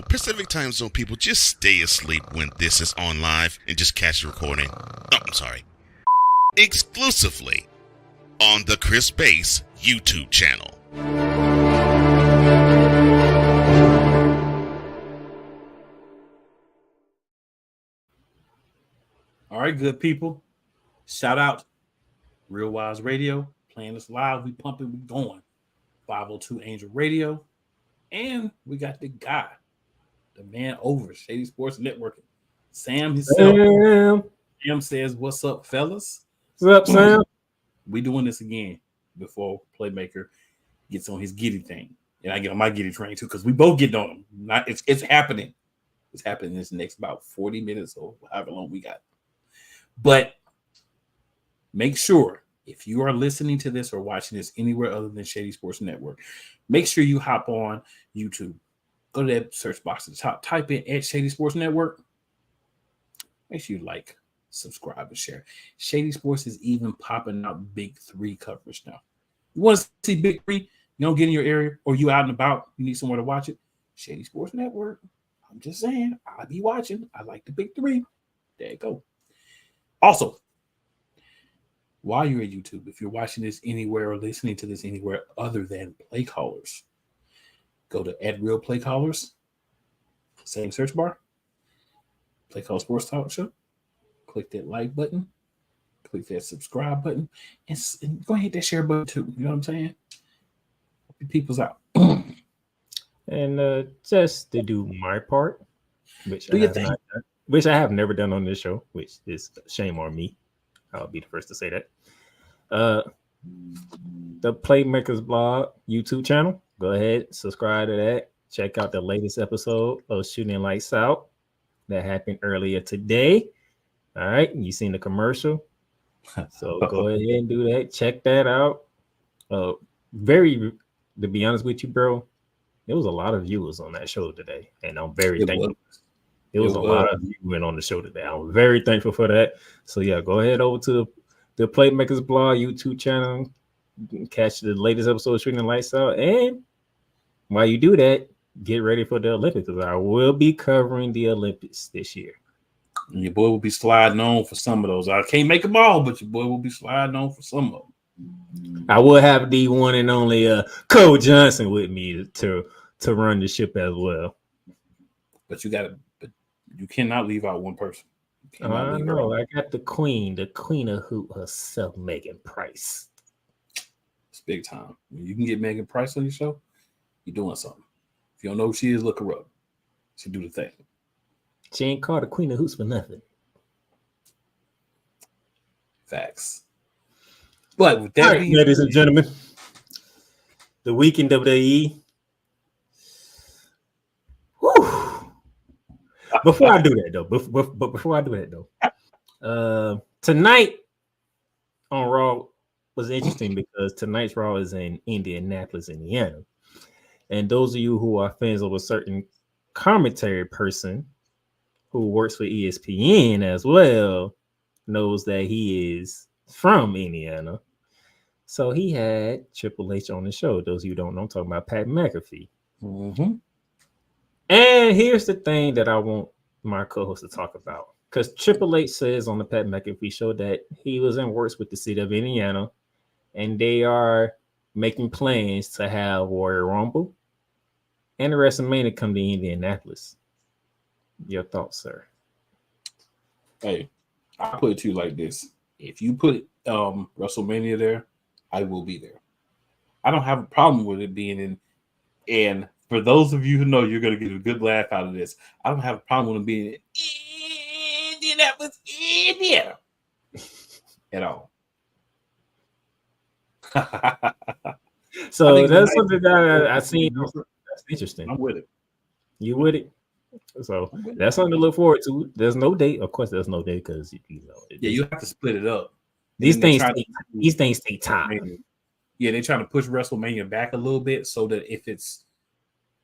Pacific time zone people, just stay asleep when this is on live and just catch the recording. Oh, I'm sorry. Exclusively on the Chris Bass YouTube channel. All right, good people. Shout out Real Wise Radio, playing us live. We pumping, we going. 502 Angel Radio. And we got the guy, the man over Shady Sports Networking, Sam himself. Sam says, what's up, fellas? What's up, Sam? We doing this again before Playmaker gets on his giddy thing. And I get on my giddy train too, because we both get on him. It's happening. It's happening in this next about 40 minutes or however long we got. But make sure if you are listening to this or watching this anywhere other than Shady Sports Network, make sure you hop on YouTube. Go to that search box at the top, type in at Shady Sports Network. Make sure you like, subscribe, and share. Shady Sports is even popping out Big 3 coverage now. You want to see Big 3? You don't get in your area or you out and about, you need somewhere to watch it. Shady Sports Network. I'm just saying, I'll be watching. I like the Big 3. There you go. Also, while you're at YouTube, if you're watching this anywhere or listening to this anywhere other than Play Callers, go to @RealPlayCallers, same search bar, Play Call Sports Talk Show. Click that like button, click that subscribe button, and go ahead and hit that share button too. You know what I'm saying? Hope your people's out. And just to do my part, which I have never done on this show, which is shame on me. I'll be the first to say that. The Playmakers Blog YouTube channel. Go ahead, subscribe to that. Check out the latest episode of Shooting Lights Out that happened earlier today. All right, you seen the commercial, so go ahead and do that. Check that out. To be honest with you, bro, there was a lot of viewers on that show today, and I'm very thankful. There was a lot of viewers on the show today. I'm very thankful for that. So yeah, go ahead over to the Playmakers Blog YouTube channel, catch the latest episode of Shooting the Lights Out, and while you do that, get ready for the Olympics, because I will be covering the Olympics this year. And your boy will be sliding on for some of those. I can't make them all, but your boy will be sliding on for some of them. I will have the one and only Cole Johnson with me to run the ship as well. But you cannot leave out one person. I know. I got the queen of hoop herself, Megan Price. It's big time. When you can get Megan Price on your show, you're doing something. If you don't know who she is, look her up. She do the thing. She ain't called the Queen of Hoops for nothing. Facts. But with that, ladies and gentlemen, the week in WWE. Whew. Before I do that though, tonight on Raw was interesting because tonight's Raw is in Indianapolis, Indiana, and those of you who are fans of a certain commentary person who works for ESPN as well knows that he is from Indiana. So he had Triple H on the show. Those of you who don't know, I'm talking about Pat McAfee. Mm-hmm. And here's the thing that I want my co-host to talk about. Because Triple H says on the Pat McAfee show that he was in works with the city of Indiana, and they are making plans to have Royal Rumble and the WrestleMania come to Indianapolis. Your thoughts, sir? Hey, I'll put it to you like this. If you put WrestleMania there, I will be there. I don't have a problem with it being in. And for those of you who know, you're going to get a good laugh out of this. I don't have a problem with it being in Indianapolis, Indiana, at all. So that's something that I seen. That's interesting. I'm with it. You with it? So that's something to look forward to. There's no date. Of course, there's no date because you have to split it up. These things take time. Yeah, they're trying to push WrestleMania back a little bit so that if it's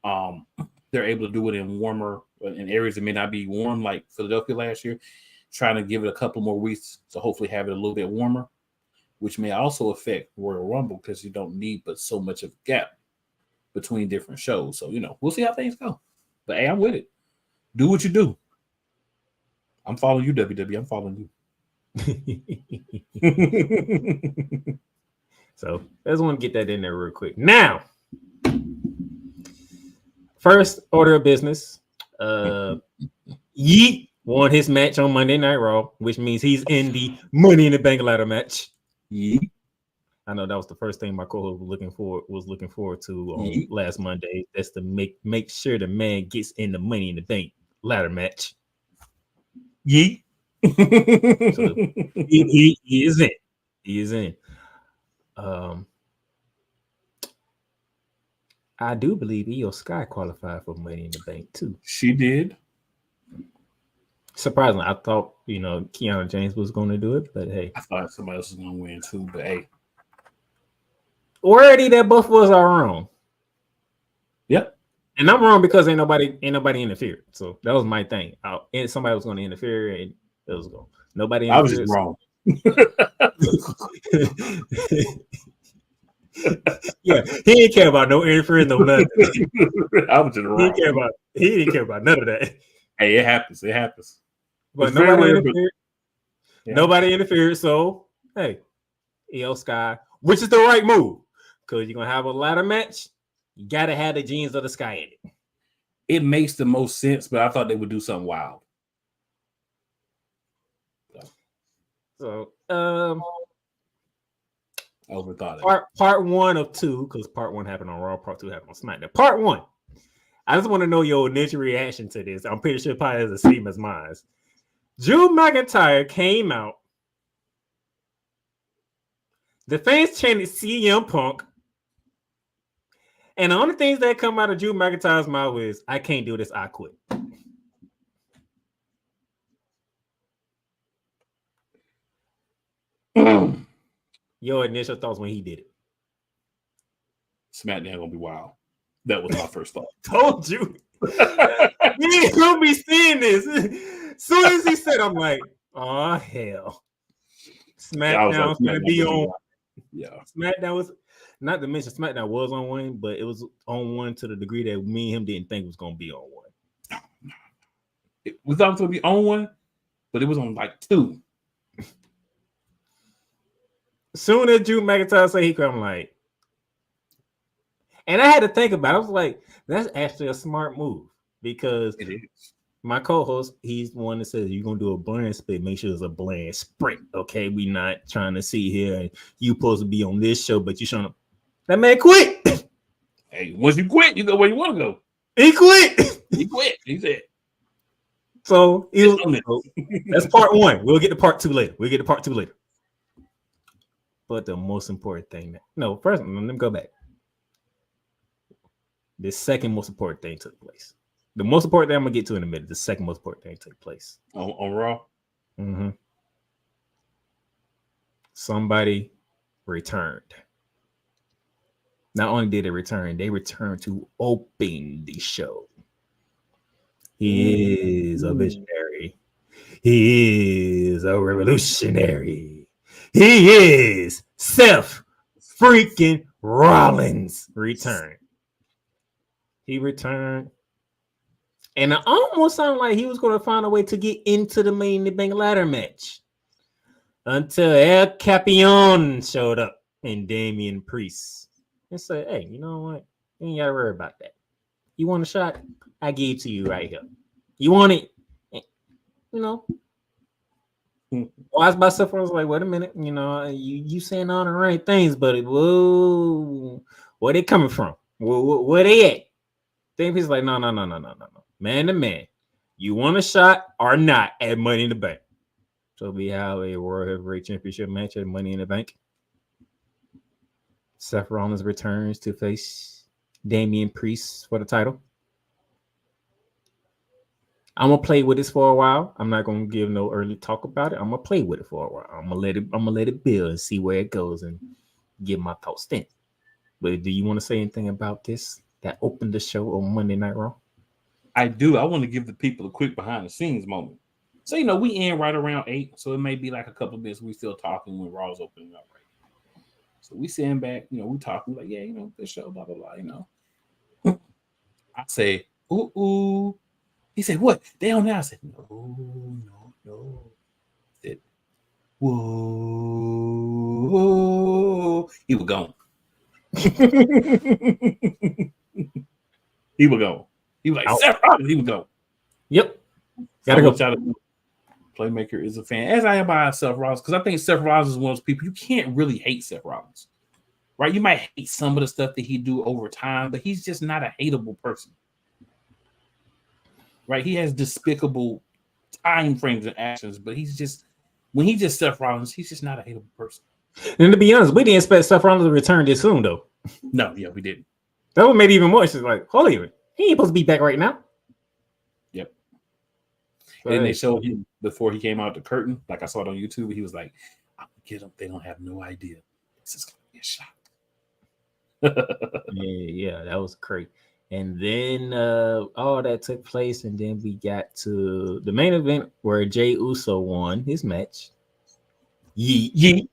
they're able to do it in areas that may not be warm, like Philadelphia last year, trying to give it a couple more weeks to hopefully have it a little bit warmer, which may also affect Royal Rumble because you don't need but so much of a gap between different shows. So, we'll see how things go. But hey, I'm with it. Do what you do. I'm following you, WWE. I'm following you. So I just want to get that in there real quick. Now, first order of business. Yeet won his match on Monday Night Raw, which means he's in the Money in the Bank ladder match. Yeet. I know that was the first thing my co-host was looking forward to on last Monday. That's to make sure the man gets in the Money in the Bank ladder match. Yeet. So he is in. He is in. I do believe Io Sky qualified for Money in the Bank too. She did. Surprisingly, I thought Kiana James was going to do it, but hey, I thought somebody else was going to win too. But hey, already that both of us are wrong. Yep, and I'm wrong because ain't nobody interfered. So that was my thing. And somebody was going to interfere, and it was going. Nobody. I was just wrong. Yeah, he didn't care about no interference, no nothing. I was just wrong. He didn't care about none of that. Hey, it happens. It happens. But nobody interfered. Yeah. Nobody interfered. So hey, Io Sky, which is the right move, because you're gonna have a ladder match. You gotta have the Genes of the Sky in it. It makes the most sense, but I thought they would do something wild. So overthought it. Part 1 of 2, because part 1 happened on Raw, part 2 happened on SmackDown. Part 1. I just want to know your initial reaction to this. I'm pretty sure it probably has the same as mine. Drew McIntyre came out. The fans chanted CM Punk. And the only things that come out of Drew McIntyre's mouth is, I can't do this, I quit. Your initial thoughts when he did it? SmackDown gonna be wild. That was my first thought. Told you. You ain't gonna be seeing this. As soon as he said, I'm like, oh hell. SmackDown's gonna be on. Yeah. SmackDown was, not to mention SmackDown was on one, but it was on one to the degree that me and him didn't think it was gonna be on one. We thought it was gonna be on one, but it was on like 2. Soon as Drew McIntyre said he could, I'm like, and I had to think about it. I was like, that's actually a smart move, because it is. My co-host, he's the one that says you're gonna do a bland split. Make sure it's a bland sprint. Okay, we not trying to see here and you supposed to be on this show, but you showing up. That man quit. Hey, once you quit, you go where you want to go. He quit. He quit. He said. So that's part 1. We'll get to part 2 later. But the most important thing, first, let me go back. The second most important thing took place. The most important thing I'm gonna get to in a minute. The second most important thing took place on Raw. Mm-hmm. Somebody returned. Not only did they return to open the show. He is a visionary. He is a revolutionary. He is Seth freaking Rollins return. He returned. And it almost sounded like he was going to find a way to get into the Money in the Bank ladder match. Until El Capion showed up and Damian Priest. And said, hey, you know what? You ain't got to worry about that. You want a shot? I gave it to you right here. You want it? Well, I was myself, I was like, wait a minute, you saying all the right things, but whoa, where they coming from? Where they at? Then he's like, no. Man to man. You want a shot or not at Money in the Bank? So we have a World Heavyweight Championship match at Money in the Bank. Seth Rollins returns to face Damian Priest for the title. I'm gonna play with this for a while. I'm not gonna give no early talk about it. I'm gonna play with it for a while. I'm gonna let it build and see where it goes and give my thoughts then. But do you want to say anything about this that opened the show on Monday Night Raw? I do. I want to give the people a quick behind the scenes moment. So we end right around 8, so it may be like a couple of minutes we still talking when Raw's opening up right now. So we sitting back, we talking like, yeah, this show, blah blah blah. I say, ooh. He said, what? They on now? I said, no. I said, whoa. He was gone. He was gone. He was like, Seth Rollins, he was gone. Yep. Gotta go. Playmaker is a fan, as I am by Seth Rollins, because I think Seth Rollins is one of those people you can't really hate Seth Rollins. Right? You might hate some of the stuff that he do over time, but he's just not a hateable person. Right, he has despicable time frames and actions, but he's just when he just Seth Rollins, he's just not a hateable person. And to be honest, we didn't expect Seth Rollins to return this soon, though. No, yeah, we didn't. That would make it even more. She's like, holy, he ain't supposed to be back right now. Yep. But and then they showed him before he came out the curtain. Like I saw it on YouTube. He was like, I'm gonna get them. They don't have no idea. This is gonna be a shock. yeah, that was great. And then all that took place, and then we got to the main event where Jey Uso won his match. Yeet.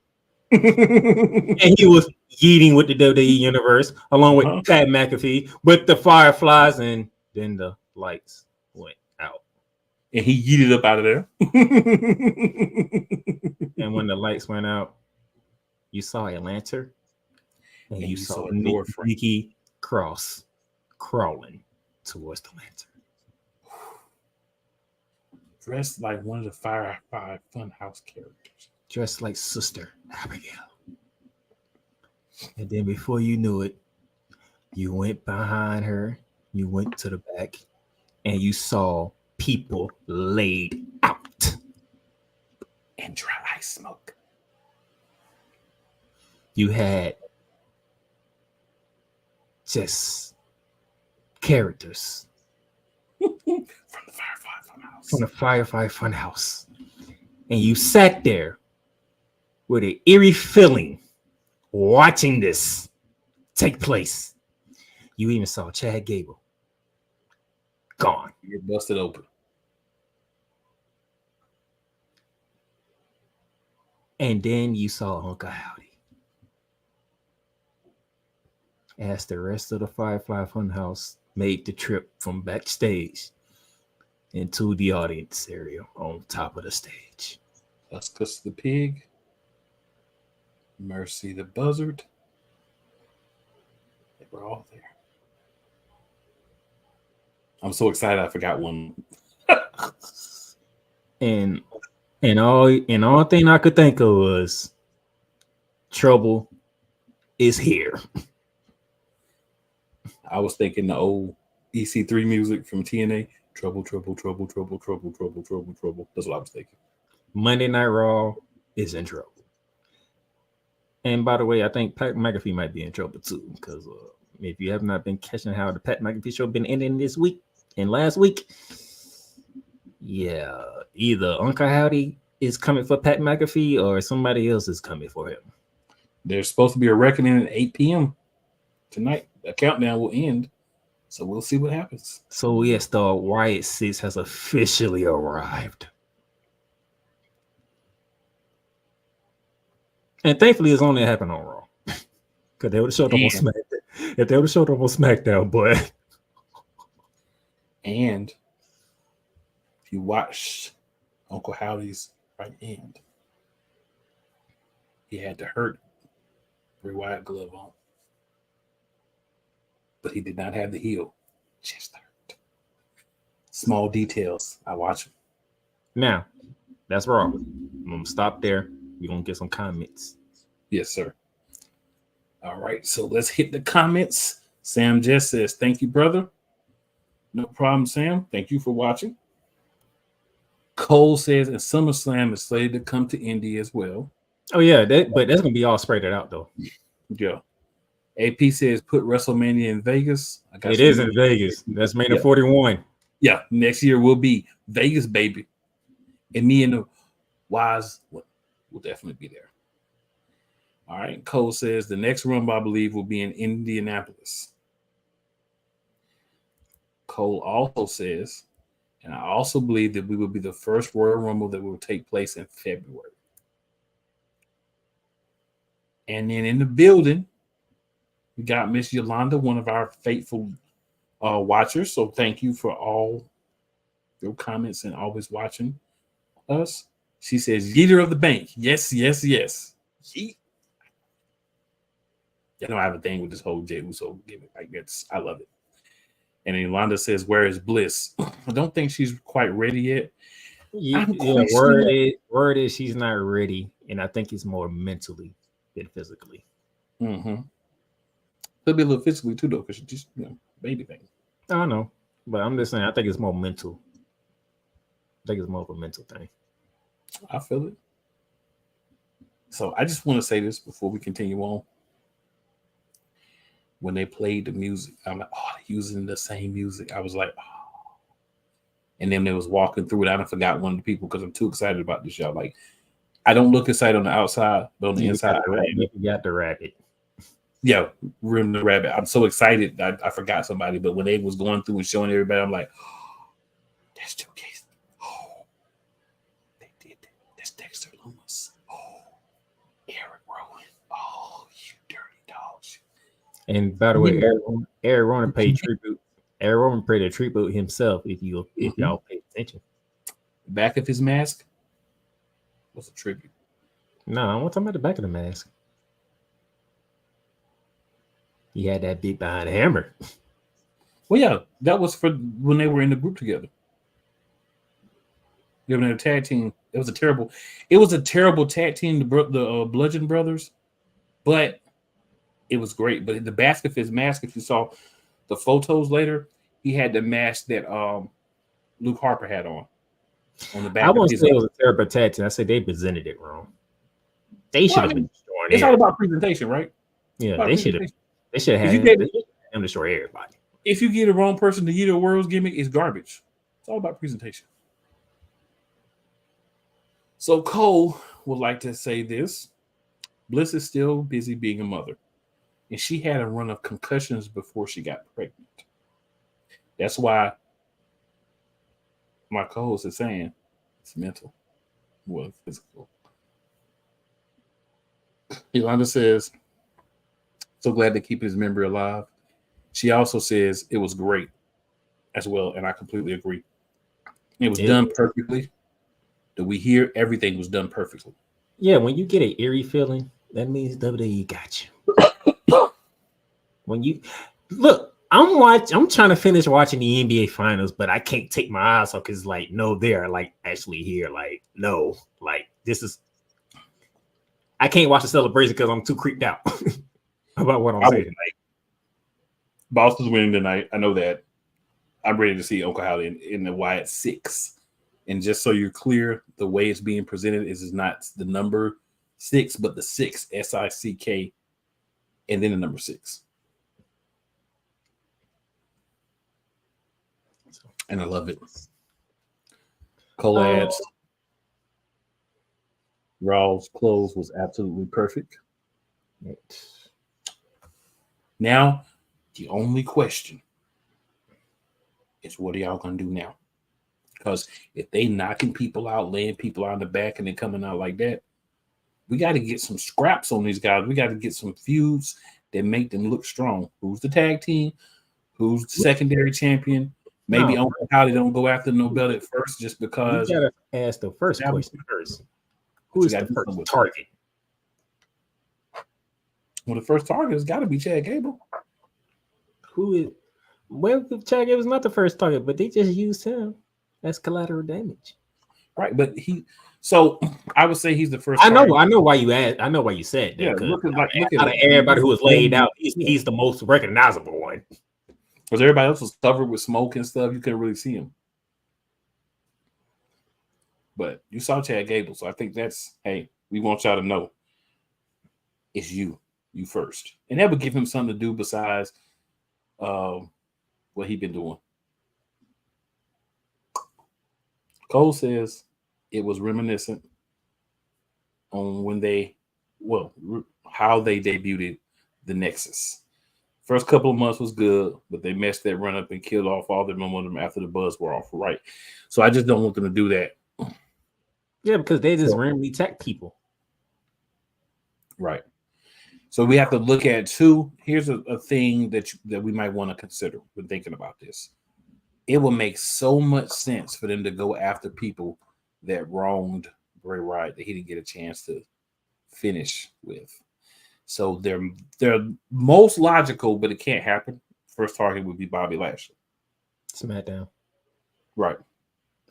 And he was yeeting with the WWE Universe along with Pat McAfee with the Fireflies, and then the lights went out. And he yeeted up out of there. And when the lights went out, you saw a lantern, and you saw Nikki Cross crawling towards the lantern. Dressed like one of the Firefly Funhouse characters. Dressed like Sister Abigail. And then before you knew it, you went behind her, you went to the back, and you saw people laid out. And dry ice smoke. You had just characters from the Firefly Funhouse. From the Firefly Funhouse. And you sat there with an eerie feeling watching this take place. You even saw Chad Gable gone. You're busted open. And then you saw Uncle Howdy as the rest of the Firefly Funhouse made the trip from backstage into the audience area on top of the stage. Tuscus the Pig, Mercy the Buzzard. They were all there. I'm so excited I forgot one. and all thing I could think of was Trouble is here. I was thinking the old EC3 music from TNA. Trouble, trouble, trouble, trouble, trouble, trouble, trouble, trouble. That's what I was thinking. Monday Night Raw is in trouble. And by the way, I think Pat McAfee might be in trouble too, because if you have not been catching how the Pat McAfee show been ending this week and last week, yeah, either Uncle Howdy is coming for Pat McAfee or somebody else is coming for him. There's supposed to be a reckoning at 8 p.m. tonight. The countdown will end, so we'll see what happens. So yes, the Wyatt 6 has officially arrived. And thankfully, it's only happened on Raw. Because they would have showed them on SmackDown. If they would have showed them on SmackDown, but. And if you watch Uncle Howdy's right hand, he had to hurt Bray Wyatt glove on. But he did not have the heel. Just hurt. Small details. I watch them. Now, that's Raw. I'm going to stop there. We're going to get some comments. Yes, sir. All right, so let's hit the comments. Sam Jess says, thank you, brother. No problem, Sam. Thank you for watching. Cole says, and SummerSlam is slated to come to Indy as well. Oh, yeah, but that's going to be all spread out, though. Yeah. AP says, put WrestleMania in Vegas. It is in Vegas. That's made of 41. Yeah, next year will be Vegas, baby. And me and the Wise will definitely be there. All right. Cole says the next Rumble, I believe, will be in Indianapolis. Cole also says, and I also believe that we will be the first Royal Rumble that will take place in February. And then in the building, we got Miss Yolanda, one of our faithful watchers. So thank you for all your comments and always watching us. She says, Yeeter of the Bank. Yes, yes, yes. Yeet. You know, I have a thing with this whole Jey Uso gimmick. Like, I love it. And then Yolanda says, where is Bliss? I don't think she's quite ready yet. Yeah, word is she's not ready. And I think it's more mentally than physically. Mm-hmm. Could be a little physically too, though, because she's just, baby thing. I know. But I'm just saying, I think it's more mental. I think it's more of a mental thing. I feel it. So I just want to say this before we continue on. When they played the music, I'm like, oh, they're using the same music. I was like, oh. And then they was walking through it. I done forgot one of the people because I'm too excited about this show. Like, I don't look excited on the outside, but on the inside, you got the rabbit. Yeah, Rim the Rabbit. I'm so excited. I forgot somebody, but when they was going through and showing everybody, I'm like, oh, that's Joe Case. Oh, they did that. That's Dexter Loomis. Oh, Eric Rowan. Oh, you dirty dogs. And by the way, Eric Rowan paid tribute. Eric Rowan paid a tribute himself. If y'all pay attention, back of his mask was a tribute. No, I'm talking about the back of the mask. He had that beat behind the hammer. Well, yeah, that was for when they were in the group together. They were in a tag team. It was a terrible tag team, the Bludgeon Brothers, but it was great. But the back of his mask, if you saw the photos later, he had the mask that Luke Harper had on the back. I won't say it was a terrible tag team. I said they presented it wrong. They should have been destroying. It's all about presentation, right? Yeah, they should have. They should have had him destroy everybody. If you get the wrong person to Yeet the World's gimmick, it's garbage. It's all about presentation. So Cole would like to say this. Bliss is still busy being a mother. And she had a run of concussions before she got pregnant. That's why my co-host is saying it's mental, well, physical. Yolanda says, so glad to keep his memory alive. She also says it was great as well, and I completely agree. It was done perfectly. That we hear everything was done perfectly. Yeah, when you get an eerie feeling, that means WWE got you. When you look, I'm trying to finish watching the NBA finals, but I can't take my eyes off because like, no, they're like actually here. Like, no, like this is I can't watch the celebration because I'm too creeped out about what I'm saying. Boston's winning tonight. I know that. I'm ready to see Uncle Howdy in the Wyatt 6. And just so you're clear, the way it's being presented is not the number 6, but the 6, S-I-C-K, and then the number 6. And I love it. Cole adds, Raw's clothes was absolutely perfect. Now, the only question is what are y'all going to do now? Because if they knocking people out, laying people out in the back, and then coming out like that, we got to get some scraps on these guys. We got to get some feuds that make them look strong. Who's the tag team? Who's the secondary champion? Maybe Uncle Howdy don't go after no belt at first just because. You got to ask the first question first. Who is the first target? Well, the first target has got to be Chad Gable. Who is? Well, Chad Gable's not the first target, but they just used him as collateral damage. Right, but so I would say he's the first. I know why you asked. I know why you said that. Yeah, look out of everybody who was laid out, he's the most recognizable one. Because everybody else was covered with smoke and stuff, you couldn't really see him. But you saw Chad Gable, so I think that's, hey, we want y'all to know it's you first, and that would give him something to do besides what he's been doing. Cole says it was reminiscent on how they debuted the Nexus. First couple of months was good, but they messed that run up and killed off all their momentum after the buzz were off. Right. So I just don't want them to do that. Yeah, because they just randomly attack people. Right. So we have to look at two. Here's a thing that we might want to consider when thinking about this. It will make so much sense for them to go after people that wronged Bray Wyatt that he didn't get a chance to finish with. So they're most logical, but it can't happen. First target would be Bobby Lashley. SmackDown. Right.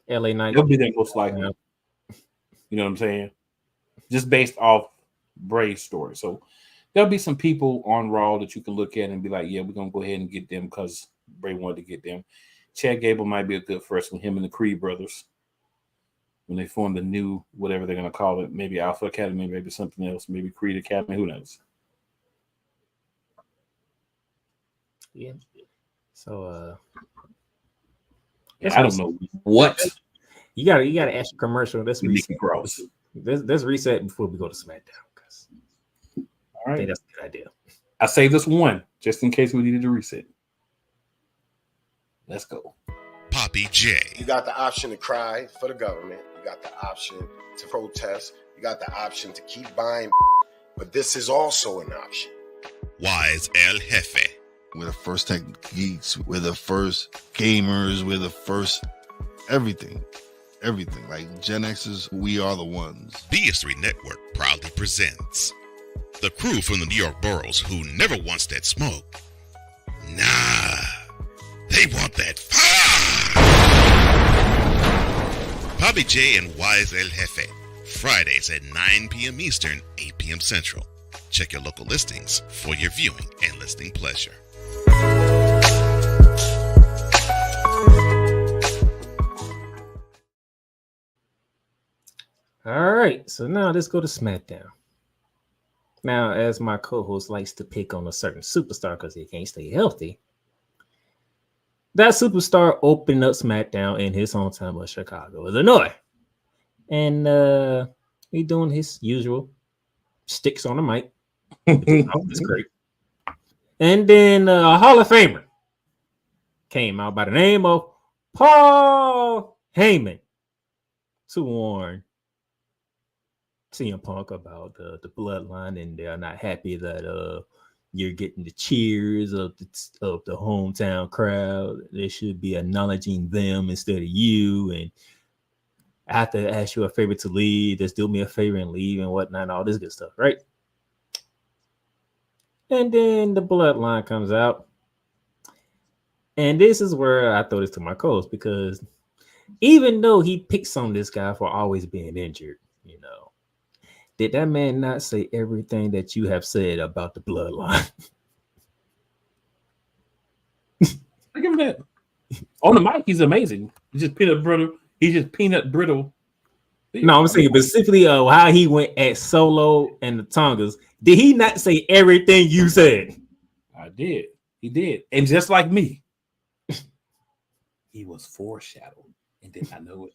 LA Knight. He'll be there most likely. You know what I'm saying? Just based off Bray's story. So there'll be some people on Raw that you can look at and be like, yeah, we're going to go ahead and get them because Bray wanted to get them. Chad Gable might be a good first one, him and the Creed brothers. when they form the new, whatever they're going to call it, maybe Alpha Academy, maybe something else, maybe Creed Academy, who knows? Yeah. So, I don't know what. You gotta ask your commercial. Let's reset. Gross. Let's reset before we go to SmackDown. All I right. think that's a good idea. I saved this one just in case we needed to reset. Let's go. Poppy J. You got the option to cry for the government. You got the option to protest. You got the option to keep buying. But this is also an option. Wise El Jefe. We're the first tech geeks. We're the first gamers. We're the first everything. Everything. Like Gen X's, we are the ones. BS3 Network proudly presents the crew from the New York boroughs who never wants that smoke. Nah, they want that fire. Poppy J and Wise El Jefe. Fridays at 9 p.m. Eastern, 8 p.m. Central. Check your local listings for your viewing and listening pleasure. All right, so now let's go to SmackDown. Now, as my co-host likes to pick on a certain superstar because he can't stay healthy, that superstar opened up SmackDown in his hometown of Chicago, Illinois. And he doing his usual sticks on the mic. It's great. And then a Hall of Famer came out by the name of Paul Heyman to warn CM Punk about the bloodline, and they're not happy that you're getting the cheers of the hometown crowd. They should be acknowledging them instead of you. And I have to ask you a favor to leave. Just do me a favor and leave and whatnot, all this good stuff, right? And then the bloodline comes out. And this is where I throw this to my co-host, because even though he picks on this guy for always being injured, you know, did that man not say everything that you have said about the bloodline? I give him that. On the mic, he's amazing. He's just peanut brittle. He's just peanut brittle. No, I'm saying specifically how he went at Solo and the Tongas. Did he not say everything you said? I did. He did. And just like me, he was foreshadowed and did not know it.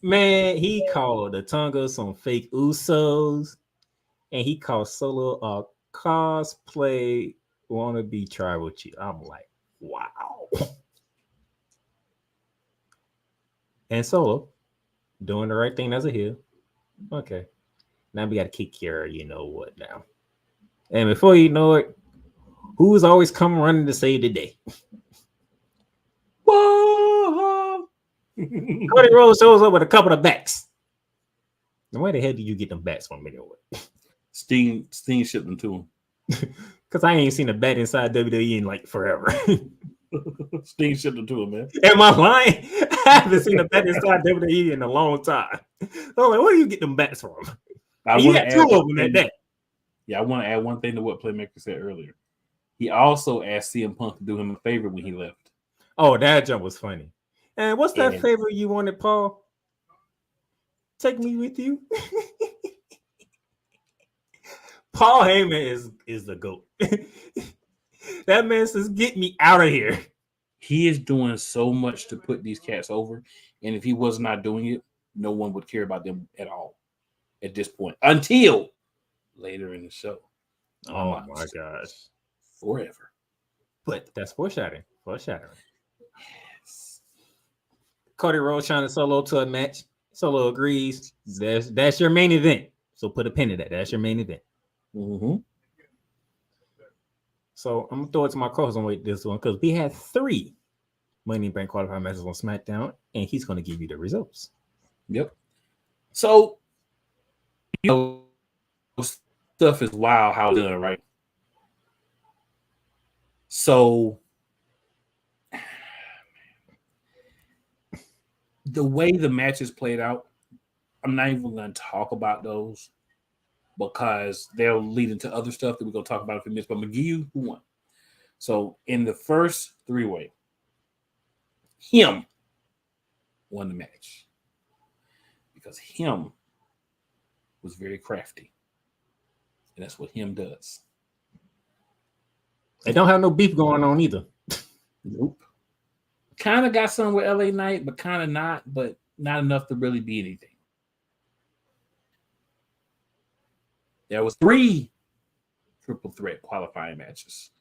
Man, he called the Tongas some fake Usos, and he called Solo a cosplay wannabe tribal chief. I'm like, wow. And Solo doing the right thing as a heel. Okay. Now we got to kick your you know what now. And before you know it, who's always come running to save the day? Whoa! Cody Rhodes shows up with a couple of bats. Now, where the hell did you get them bats from anyway? Sting shipped them to him. Because I ain't seen a bat inside WWE in like forever. Sting shipped them to him, man. Am I lying? I haven't seen a bat inside WWE in a long time. So I'm like, where do you get them bats from? You got two of them that day. Yeah, I want to add one thing to what Playmaker said earlier. He also asked CM Punk to do him a favor when he left. Oh, that jump was funny. And what's that favor you wanted, Paul? Take me with you. Paul Heyman is the GOAT. That man says, get me out of here. He is doing so much to put these cats over. And if he was not doing it, no one would care about them at all at this point. Until later in the show. Oh my gosh. Forever. But that's foreshadowing. Yes. Cody Rhodes trying to Solo to a match. Solo agrees. That's your main event. So put a pin in that. That's your main event. Mm-hmm. So I'm gonna throw it to my co-host on this one because we had 3 Money in Bank qualifying matches on SmackDown, and he's gonna give you the results. Yep. So you know, stuff is wild how it's done, right? So the way the matches played out, I'm not even going to talk about those because they'll lead into other stuff that we're going to talk about in a few minutes. But I'm going to give you who won. So in the first 3-way, him won the match because him was very crafty. And that's what him does. They don't have no beef going on either. Nope. Kind of got some with LA Knight, but kind of not, but not enough to really be anything. There was 3 triple threat qualifying matches.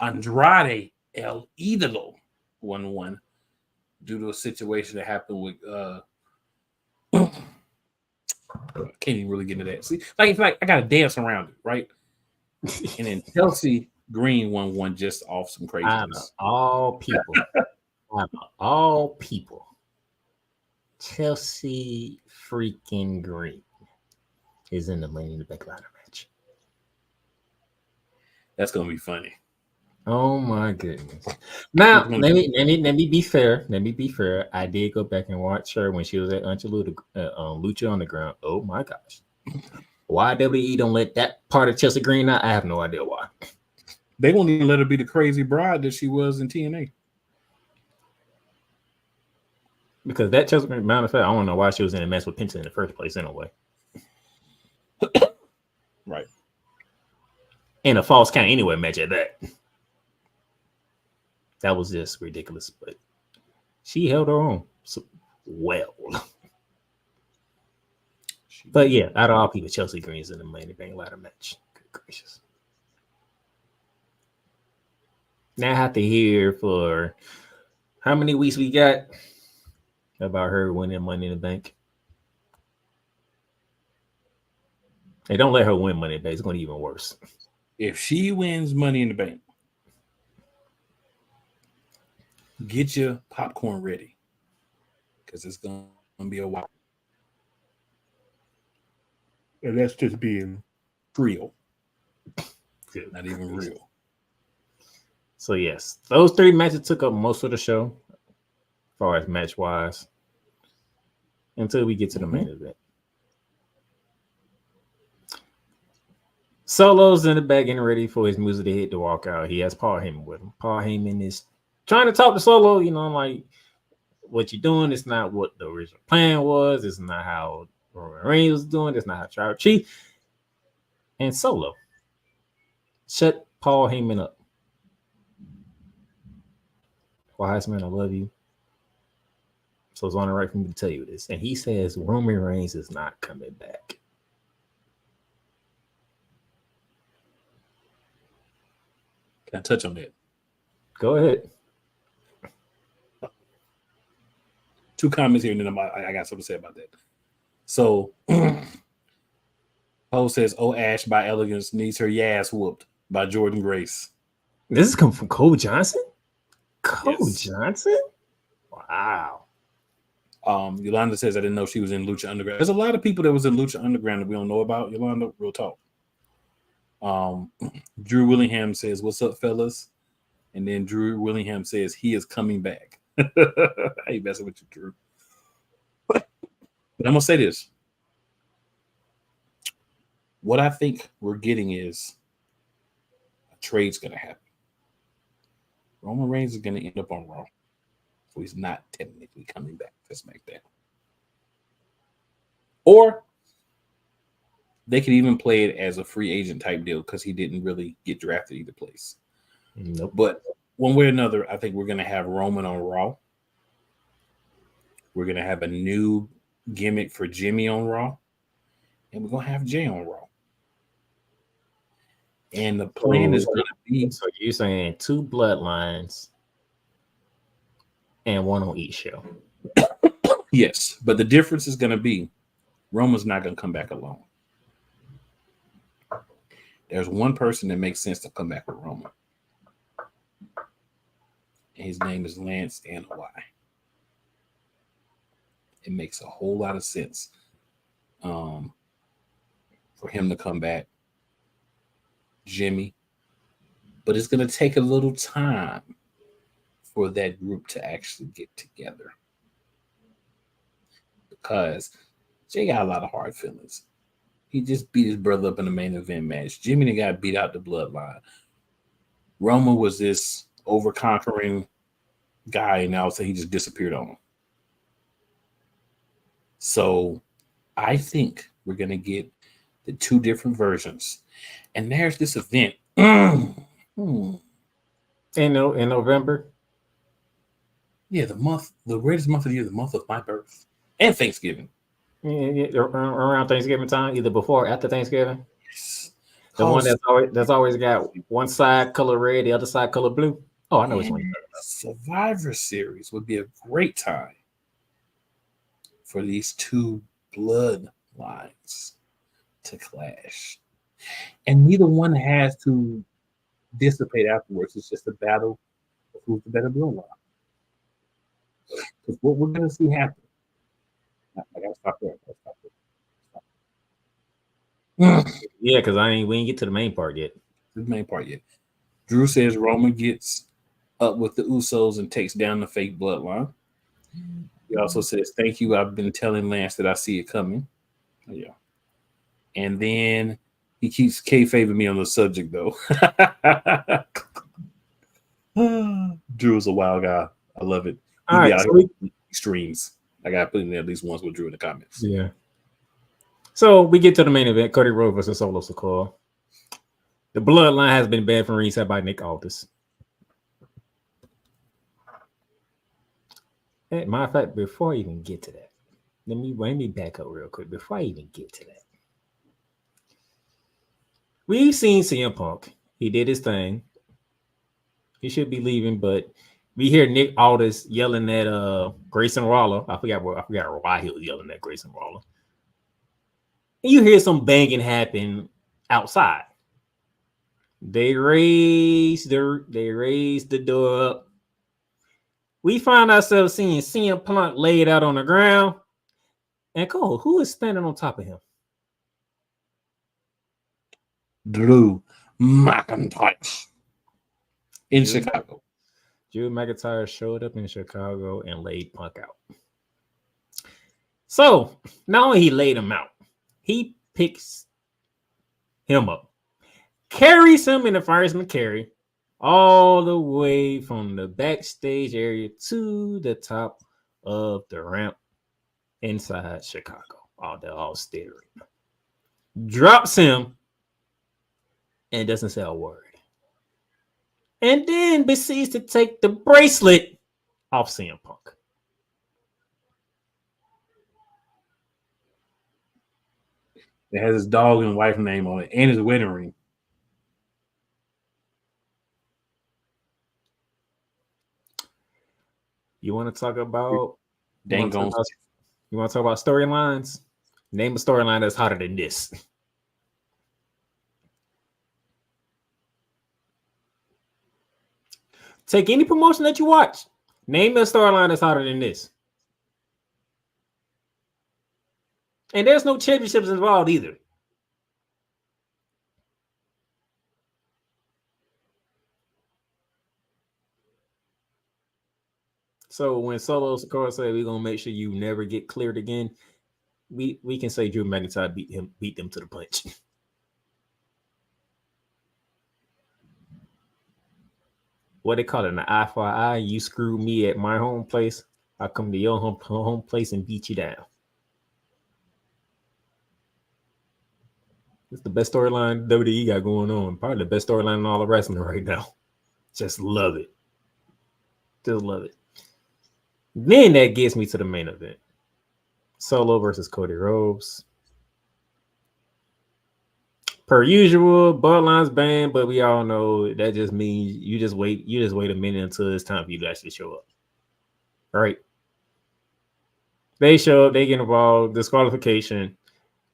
Andrade El Idolo won one due to a situation that happened with I can't even really get into that. See, like I gotta dance around it, right? And then Chelsea Green won one just off some craziness. All people. Chelsea freaking Green is in the Money in the Bank ladder match. That's gonna be funny. Oh my goodness! Now let me be fair. Let me be fair. I did go back and watch her when she was at Lucha Underground. Oh my gosh! Why WWE don't let that part of Chelsea Green out? I have no idea why. They won't even let her be the crazy bride that she was in TNA. Because that Chelsea Green, matter of fact, I don't know why she was in a mess with Penta in the first place anyway. Right. In a false count anyway match at that. That was just ridiculous, but she held her own well. But yeah, out of all people, Chelsea Green's in the Money in the Bank ladder match. Good gracious. Now I have to hear for how many weeks we got about her winning Money in the Bank. Hey, don't let her win Money in the Bank. It's going to be even worse. If she wins Money in the Bank, get your popcorn ready because it's going to be a while. And that's just being real. Not even real. So, yes, those 3 matches took up most of the show as far as match-wise until we get to the main event. Solo's in the back getting ready for his music to hit to walk out. He has Paul Heyman with him. Paul Heyman is trying to talk to Solo, like, what you're doing is not what the original plan was. It's not how Roman Reigns was doing. It's not how Tribal Chief. And Solo shut Paul Heyman up. Wise man, I love you. So it's on the right for me to tell you this. And he says Roman Reigns is not coming back. Can I touch on that? Go ahead. 2 comments here, and then I got something to say about that. So, Poe says, "Oh, Ash by Elegance needs her ass whooped by Jordynn Grace." This is coming from Cole Johnson? Yes. Johnson? Wow. Yolanda says, "I didn't know she was in Lucha Underground." There's a lot of people that was in Lucha Underground that we don't know about. Yolanda, real talk. Drew Willingham says, "What's up, fellas?" And then Drew Willingham says, "He is coming back." I ain't messing with you, Drew. But I'm gonna say this. What I think we're getting is a trade's gonna happen. Roman Reigns is gonna end up on Raw, so he's not technically coming back to SmackDown. Or they could even play it as a free agent type deal because he didn't really get drafted either place. Nope. But one way or another, I think we're going to have Roman on Raw. We're going to have a new gimmick for Jimmy on Raw. And we're going to have Jay on Raw. And the plan is going to be... So you're saying 2 bloodlines and 1 on each show. Yes, but the difference is going to be Roman's not going to come back alone. There's one person that makes sense to come back with Roman. And his name is Lance Anoa'i. It makes a whole lot of sense for him to come back. Jimmy. But it's going to take a little time for that group to actually get together. Because Jay got a lot of hard feelings. He just beat his brother up in the main event match. Jimmy got beat out the bloodline. Roman was this over-conquering guy, and now so he just disappeared on him. So I think we're going to get the two different versions. And there's this event in November. Yeah, the greatest month of the year, the month of my birth and Thanksgiving. Yeah, around Thanksgiving time, either before or after Thanksgiving. The one that's always got one side color red, the other side color blue. Oh, I know which one. Survivor Series would be a great time for these two bloodlines to clash. And neither one has to dissipate afterwards. It's just a battle of who's the better bloodline. Because what we're going to see happen. I got to stop there. Yeah, because we ain't get to the main part yet. The main part yet. Drew says Roman gets up with the Usos and takes down the fake bloodline. He also says, "Thank you. I've been telling Lance that I see it coming." Yeah. And then he keeps kayfabing me on the subject, though. Drew's a wild guy. I love it. All right, so extremes. I got to put in there at least once with Drew in the comments. Yeah. So we get to the main event: Cody Rhodes versus Solo Sikoa. The bloodline has been banned from ringside by Nick Aldis. Hey, matter of fact, before I even get to that, let me back up real quick. Before I even get to that, we've seen CM Punk. He did his thing. He should be leaving, but we hear Nick Aldis yelling at Grayson Waller. I forgot why he was yelling at Grayson Waller. And you hear some banging happen outside. They raise the door up. We find ourselves seeing CM Punk laid out on the ground. And Cole, who is standing on top of him? Drew McIntyre in Chicago. Drew McIntyre showed up in Chicago and laid Punk out. So, not only he laid him out, he picks him up, carries him in the fireman carry all the way from the backstage area to the top of the ramp inside Chicago. All staring. Drops him and doesn't say a word. And then proceeds to take the bracelet off CM Punk. It has his dog and wife name on it and his wedding ring. You want to talk about Dango? You want to talk about storylines? Name a storyline that's hotter than this. Take any promotion that you watch. Name a storyline that's hotter than this. And there's no championships involved either. So when Solo Sikoa said we're gonna make sure you never get cleared again, we can say Drew McIntyre beat them to the punch. What they call it, an eye for an eye. You screw me at my home place, I come to your home place and beat you down. It's the best storyline WWE got going on. Probably the best storyline in all of wrestling right now. Just love it. Just love it. Then that gets me to the main event. Solo versus Cody Rhodes. Per usual, bloodlines banned, but we all know that just means you just wait a minute until it's time for you to actually show up. All right. They show up, they get involved, disqualification.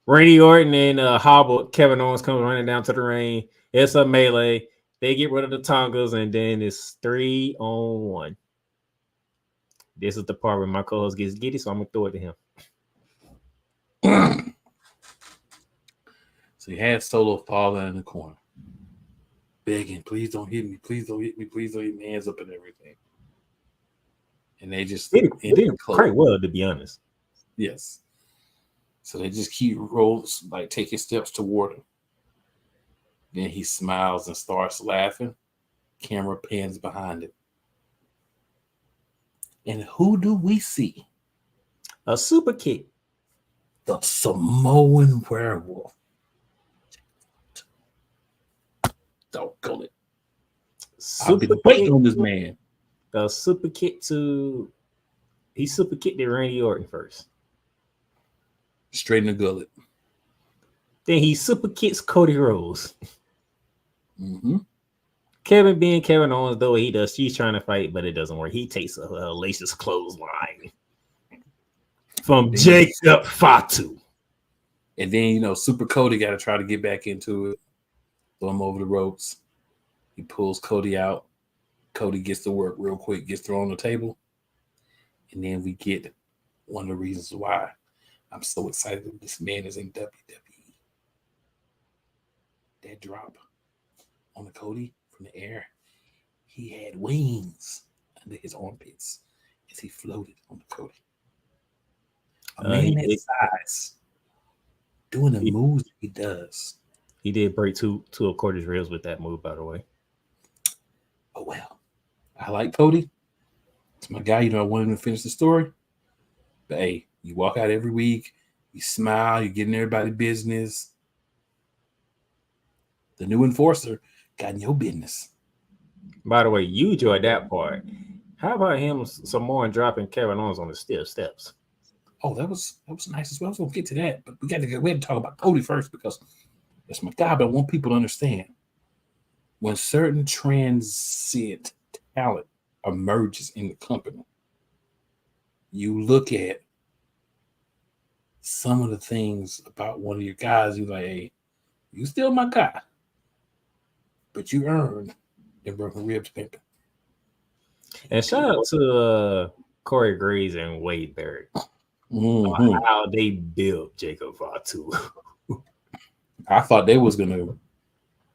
Randy Orton and Hobble, Kevin Owens comes running down to the ring. It's a melee. They get rid of the Tongas, and then it's 3-on-1. This is the part where my co-host gets giddy, so I'm going to throw it to him. So he had Solo fall in the corner, begging, "Please don't hit me. Please don't hit me. Please don't hit me." Hands up and everything. And they just did quite well, to be honest. Yes. So they just keep rolls, like taking steps toward him. Then he smiles and starts laughing. Camera pans behind it. And who do we see? A super kick the Samoan werewolf. Doggone it. I've been waiting on this man. The super kick to he super kicked at Randy Orton first. Straight in the gullet. Then he super kicks Cody Rhodes. Mm-hmm. Kevin being Kevin Owens, though she's trying to fight, but it doesn't work. He takes a hellacious clothesline from Jacob Fatu. And then, Super Cody got to try to get back into it. Throw him over the ropes. He pulls Cody out. Cody gets to work real quick, gets thrown on the table. And then we get one of the reasons why I'm so excited that this man is in WWE. That drop on the Cody from the air, he had wings under his armpits as he floated on the Cody. A man that size doing the moves that he does. He did break two of Cody's ribs with that move, by the way. Oh, well. I like Cody. It's my guy. I want him to finish the story. But, hey, you walk out every week. You smile. You get in everybody's business. The new enforcer got in your business. By the way, you enjoyed that part. How about him, Samoan dropping Kevin Owens on the steel steps? Oh, that was nice as well. I was going to get to that. But we had to talk about Cody first because that's my guy. But I want people to understand when certain transient talent emerges in the company, you look at some of the things about one of your guys, you're like, hey, you still my guy, but you earned the broken ribs pimping. And shout out to Corey Graves and Wade Barrett. How they built Jacob Fatu. I thought they was gonna,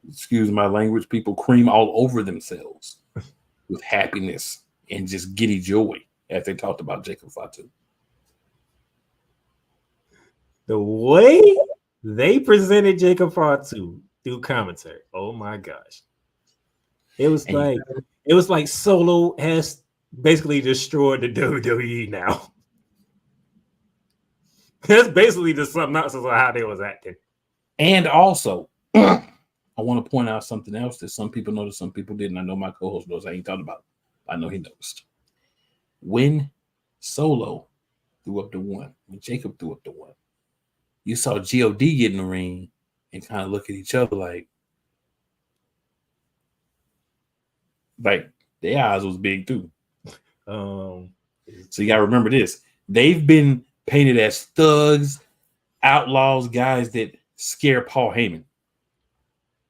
excuse my language, people cream all over themselves with happiness and just giddy joy as they talked about Jacob Fatu. The way they presented Jacob Fatu through commentary, oh my gosh. It was like Solo has basically destroyed the WWE now. That's basically just something else of how they was acting. And also, I want to point out something else that some people noticed, some people didn't. I know my co-host knows. I ain't talking about it. I know he noticed. When Solo threw up the one, when Jacob threw up the one, you saw God get in the ring and kind of look at each other like their eyes was big too. So you got to remember this. They've been painted as thugs, outlaws, guys that scare Paul Heyman.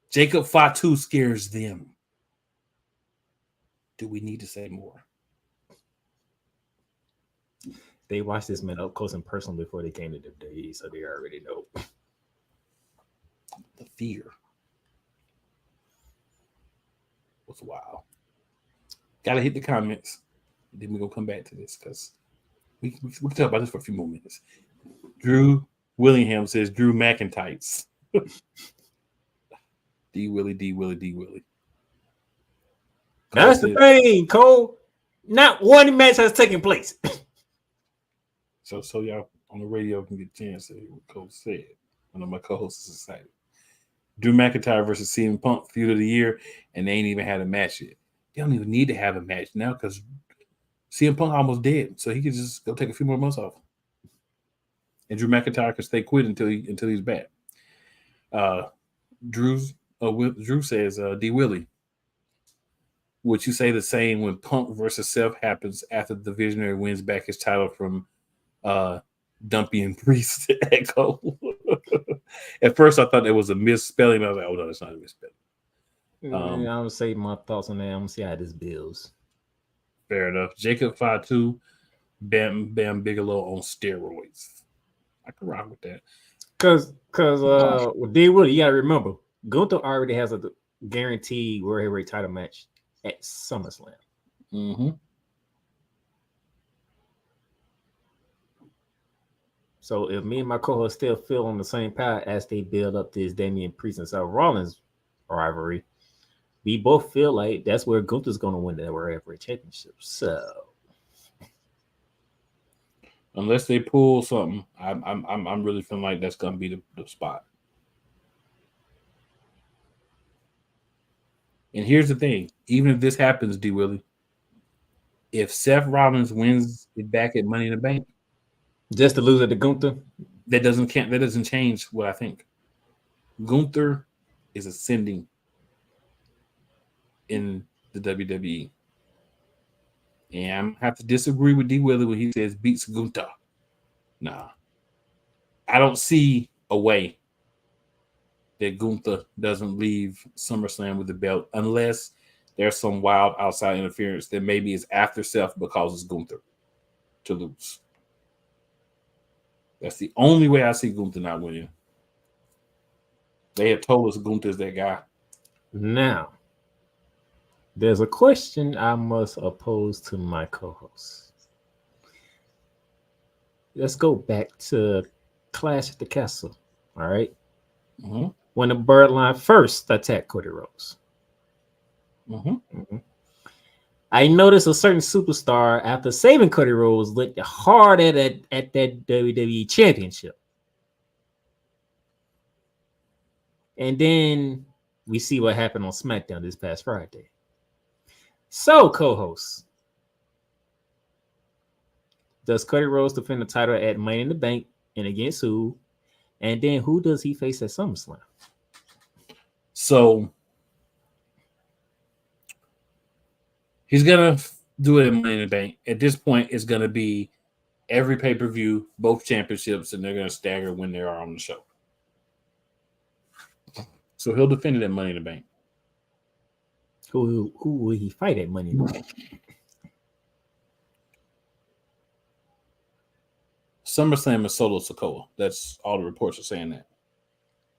Jacob Fatu scares them. Do we need to say more? They watched this man up close and personal before they came to WWE, so they already know. The fear was wild. Gotta hit the comments. Then we're gonna come back to this because we can talk about this for a few more minutes. Drew Willingham says Drew McIntyre. D Willie. That's the thing, Cole. Not one match has taken place. So y'all on the radio can get a chance to hear what Cole said. I know my co-host is excited. Drew McIntyre versus CM Punk feud of the year, and they ain't even had a match yet. They don't even need to have a match now because CM Punk almost dead, so he could just go take a few more months off. And Drew McIntyre could stay quit until he's back. Drew says, D Willie, would you say the same when Punk versus Seth happens after the Visionary wins back his title from Dumpy and Priest Echo? At first, I thought it was a misspelling. I was like, oh, no, it's not a misspelling. I'm going to say my thoughts on that. I'm going to see how this builds. Fair enough. Jacob Fatu, Bam Bigelow on steroids. I can rock with that. Because with D. Willie, you got to remember, Gunther already has a guaranteed World Heavyweight title match at SummerSlam. Mm-hmm. So if me and my co-host still feel on the same path as they build up this Damian Priest and Seth Rollins rivalry, we both feel like that's where Gunther's going to win that World Heavyweight Championship. So Unless they pull something, I'm really feeling like that's gonna be the spot. And here's the thing: even if this happens, D. Willie, if Seth Rollins wins it back at Money in the Bank, just to lose it to Gunther, that doesn't change what I think. Gunther is ascending in the WWE. And I have to disagree with D. Willie when he says beats Gunther. Nah. I don't see a way that Gunther doesn't leave SummerSlam with the belt unless there's some wild outside interference that maybe is after Seth because it's Gunther to lose. That's the only way I see Gunther not winning. They have told us Gunther's that guy. Now, there's a question I must oppose to my co-host. Let's go back to Clash at the Castle. All right. Mm-hmm. When the Bloodline first attacked Cody Rhodes. Mm-hmm. I noticed a certain superstar after saving Cody Rhodes looked hard at that WWE Championship. And then we see what happened on SmackDown this past Friday. So, co-hosts, does Cody Rhodes defend the title at Money in the Bank and against who? And then who does he face at SummerSlam? So he's gonna do it at Money in the Bank. At this point, it's gonna be every pay-per-view, both championships, and they're gonna stagger when they are on the show. So he'll defend it at Money in the Bank. Who will he fight at Money in the Bank? SummerSlam is Solo Sikoa. That's all the reports are saying that.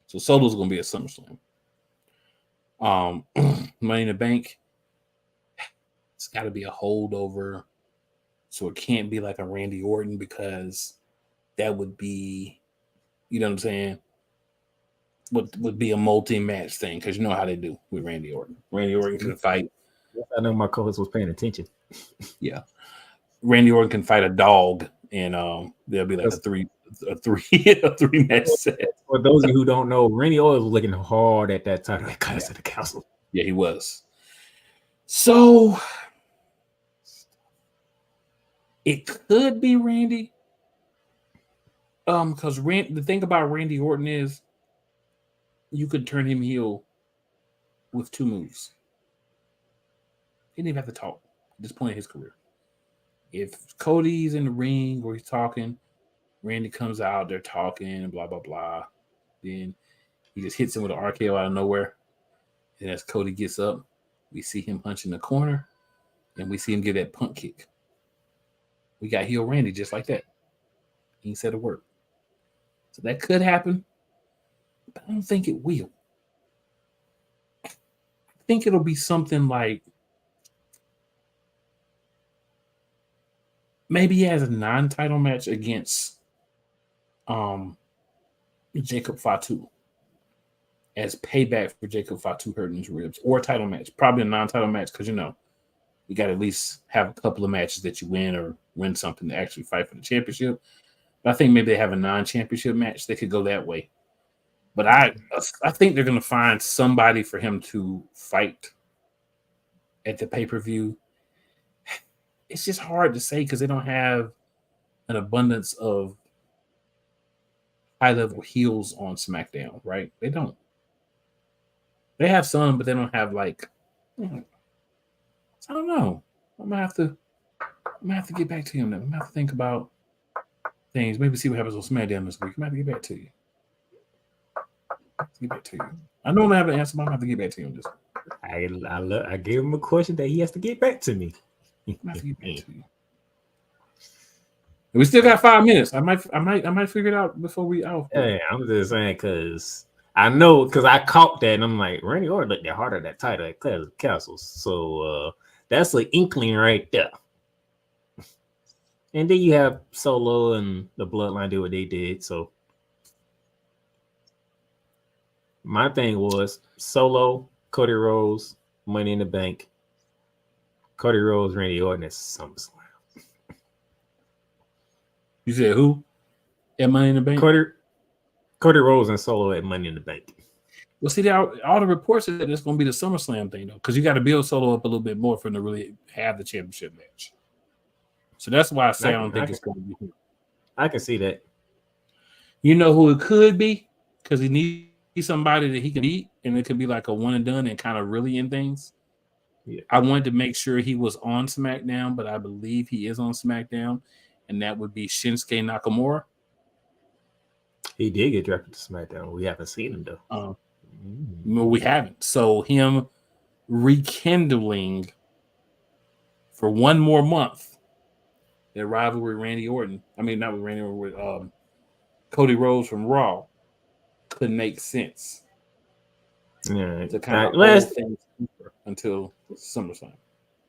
So Solo's gonna be at SummerSlam. Money in the Bank. It's got to be a holdover, so it can't be like a Randy Orton because that would be, you know what I'm saying? Would be a multi-match thing because you know how they do with Randy Orton. Randy Orton can fight. I know my co-host was paying attention. Yeah, Randy Orton can fight a dog, and there'll be like a three match set. For those of you who don't know, Randy Orton was looking hard at that title at Clash at the Castle. Yeah, he was. So it could be Randy. Because the thing about Randy Orton is you could turn him heel with 2 moves. He didn't even have to talk at this point in his career. If Cody's in the ring where he's talking, Randy comes out, they're talking, blah, blah, blah. Then he just hits him with an RKO out of nowhere. And as Cody gets up, we see him punch in the corner, and we see him get that punt kick. We got heel Randy just like that. He ain't said a word. So that could happen, but I don't think it will. I think it'll be something like maybe he has a non-title match against Jacob Fatu as payback for Jacob Fatu hurting his ribs, or a title match, probably a non-title match because you know you got to at least have a couple of matches that you win or win something to actually fight for the championship. But I think maybe they have a non-championship match. They could go that way. But I think they're going to find somebody for him to fight at the pay-per-view. It's just hard to say because they don't have an abundance of high-level heels on SmackDown, right? They don't. They have some, but they don't have like. I don't know. I'm gonna have to get back to you on that. I'm gonna have to think about things. Maybe see what happens on SmackDown this week. I'm gonna have to get back to you. I know I'm gonna have an answer, but I'm gonna have to get back to you on this. I gave him a question that he has to get back to me. I'm gonna have to get back to you. We still got 5 minutes. I might figure it out before we out. Yeah, I'm just saying because I know because I caught that and I'm like, Randy Orton looked that hard at that title at Clash of Castles. So that's an inkling right there. And then you have Solo and the Bloodline do what they did. So my thing was Solo, Cody Rhodes, Money in the Bank, Cody Rhodes, Randy Orton at SummerSlam. You said who? At Money in the Bank? Cody Rhodes and Solo at Money in the Bank. Well, see, all the reports said it's going to be the SummerSlam thing, though, because you got to build Solo up a little bit more for him to really have the championship match. So that's why I say I don't think it's going to be him. I can see that. You know who it could be? Because he needs somebody that he can beat, and it could be like a one and done and kind of really in things. Yeah. I wanted to make sure he was on SmackDown, but I believe he is on SmackDown, and that would be Shinsuke Nakamura. He did get drafted to SmackDown. We haven't seen him, though. No, we haven't. So him rekindling for one more month that rivalry with Randy Orton. I mean, not with Randy Orton, with Cody Rhodes from Raw could make sense. Yeah. To kind of hold things until SummerSlam.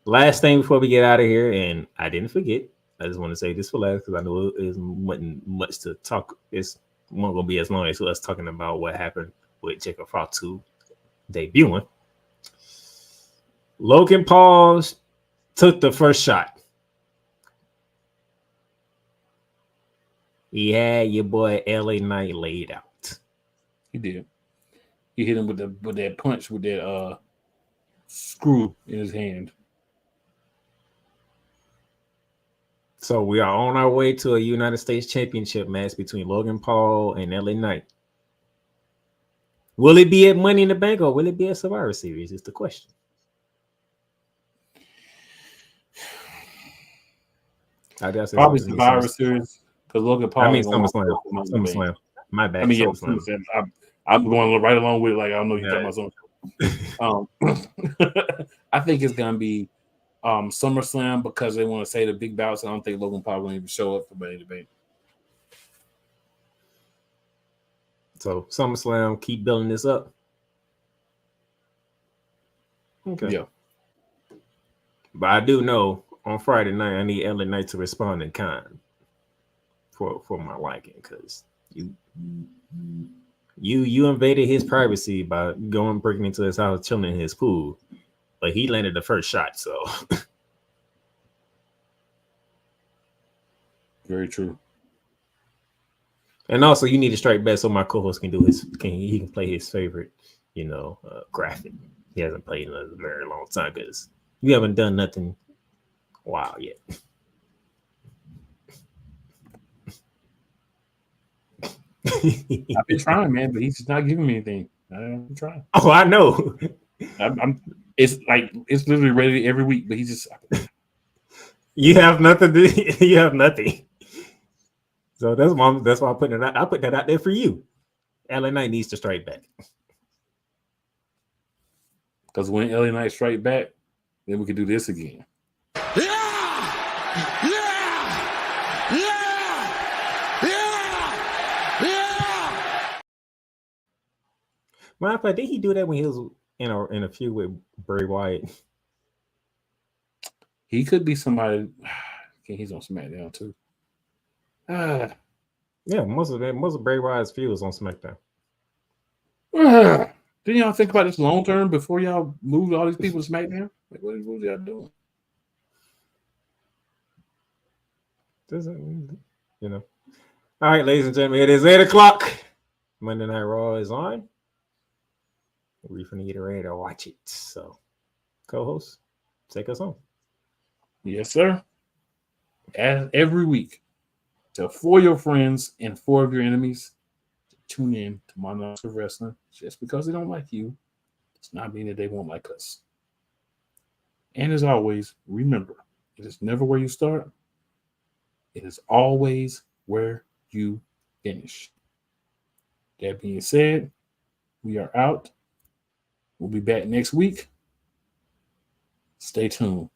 Last thing before we get out of here, and I didn't forget. I just want to say this for last because I know it isn't much to talk. It's not going to be as long as us talking about what happened with Jacob Fatu debuting. Logan Paul took the first shot. He had your boy LA Knight laid out. He did. He hit him with that punch with that screw in his hand. So we are on our way to a United States Championship match between Logan Paul and LA Knight. Will it be at Money in the Bank or will it be at Survivor Series? Is the question. Probably Survivor Series because Logan Paul. I mean SummerSlam. My bad. I mean, yeah, I'm going right along with it. Like I don't know you're talking about something. I think it's gonna be SummerSlam because they want to say the big bouts. I don't think Logan Paul will even show up for Money in the Bank. So SummerSlam, keep building this up. Okay. Yeah. But I do know on Friday night I need LA Knight to respond in kind for my liking because you invaded his privacy by breaking into his house, chilling in his pool. But he landed the first shot, so very true. And also, you need to strike back so my co-host can do he can play his favorite, graphic. He hasn't played in a very long time because you haven't done nothing wow yet. I've been trying, man, but he's just not giving me anything. I'm trying. Oh, I know. It's literally ready every week, but he's just. You have nothing. You have nothing. So that's why I put it out. I put that out there for you. LA Knight needs to strike back. Because when LA Knight strike back, then we can do this again. Matter of fact, did he do that when he was in a feud with Bray Wyatt? He could be somebody. He's on SmackDown too. Yeah, most of Bray Wyatt's feud was on SmackDown. Didn't y'all think about this long term before y'all moved all these people to SmackDown? Like, what y'all doing? All right, ladies and gentlemen, it is 8:00. Monday Night Raw is on. We're finna get ready to watch it. So, co-host, take us home. Yes, sir. As every week, tell 4 of your friends and 4 of your enemies to tune in to Monarchs of Wrestling. Just because they don't like you, does not mean that they won't like us. And as always, remember, it is never where you start. It is always where you finish. That being said, we are out. We'll be back next week. Stay tuned.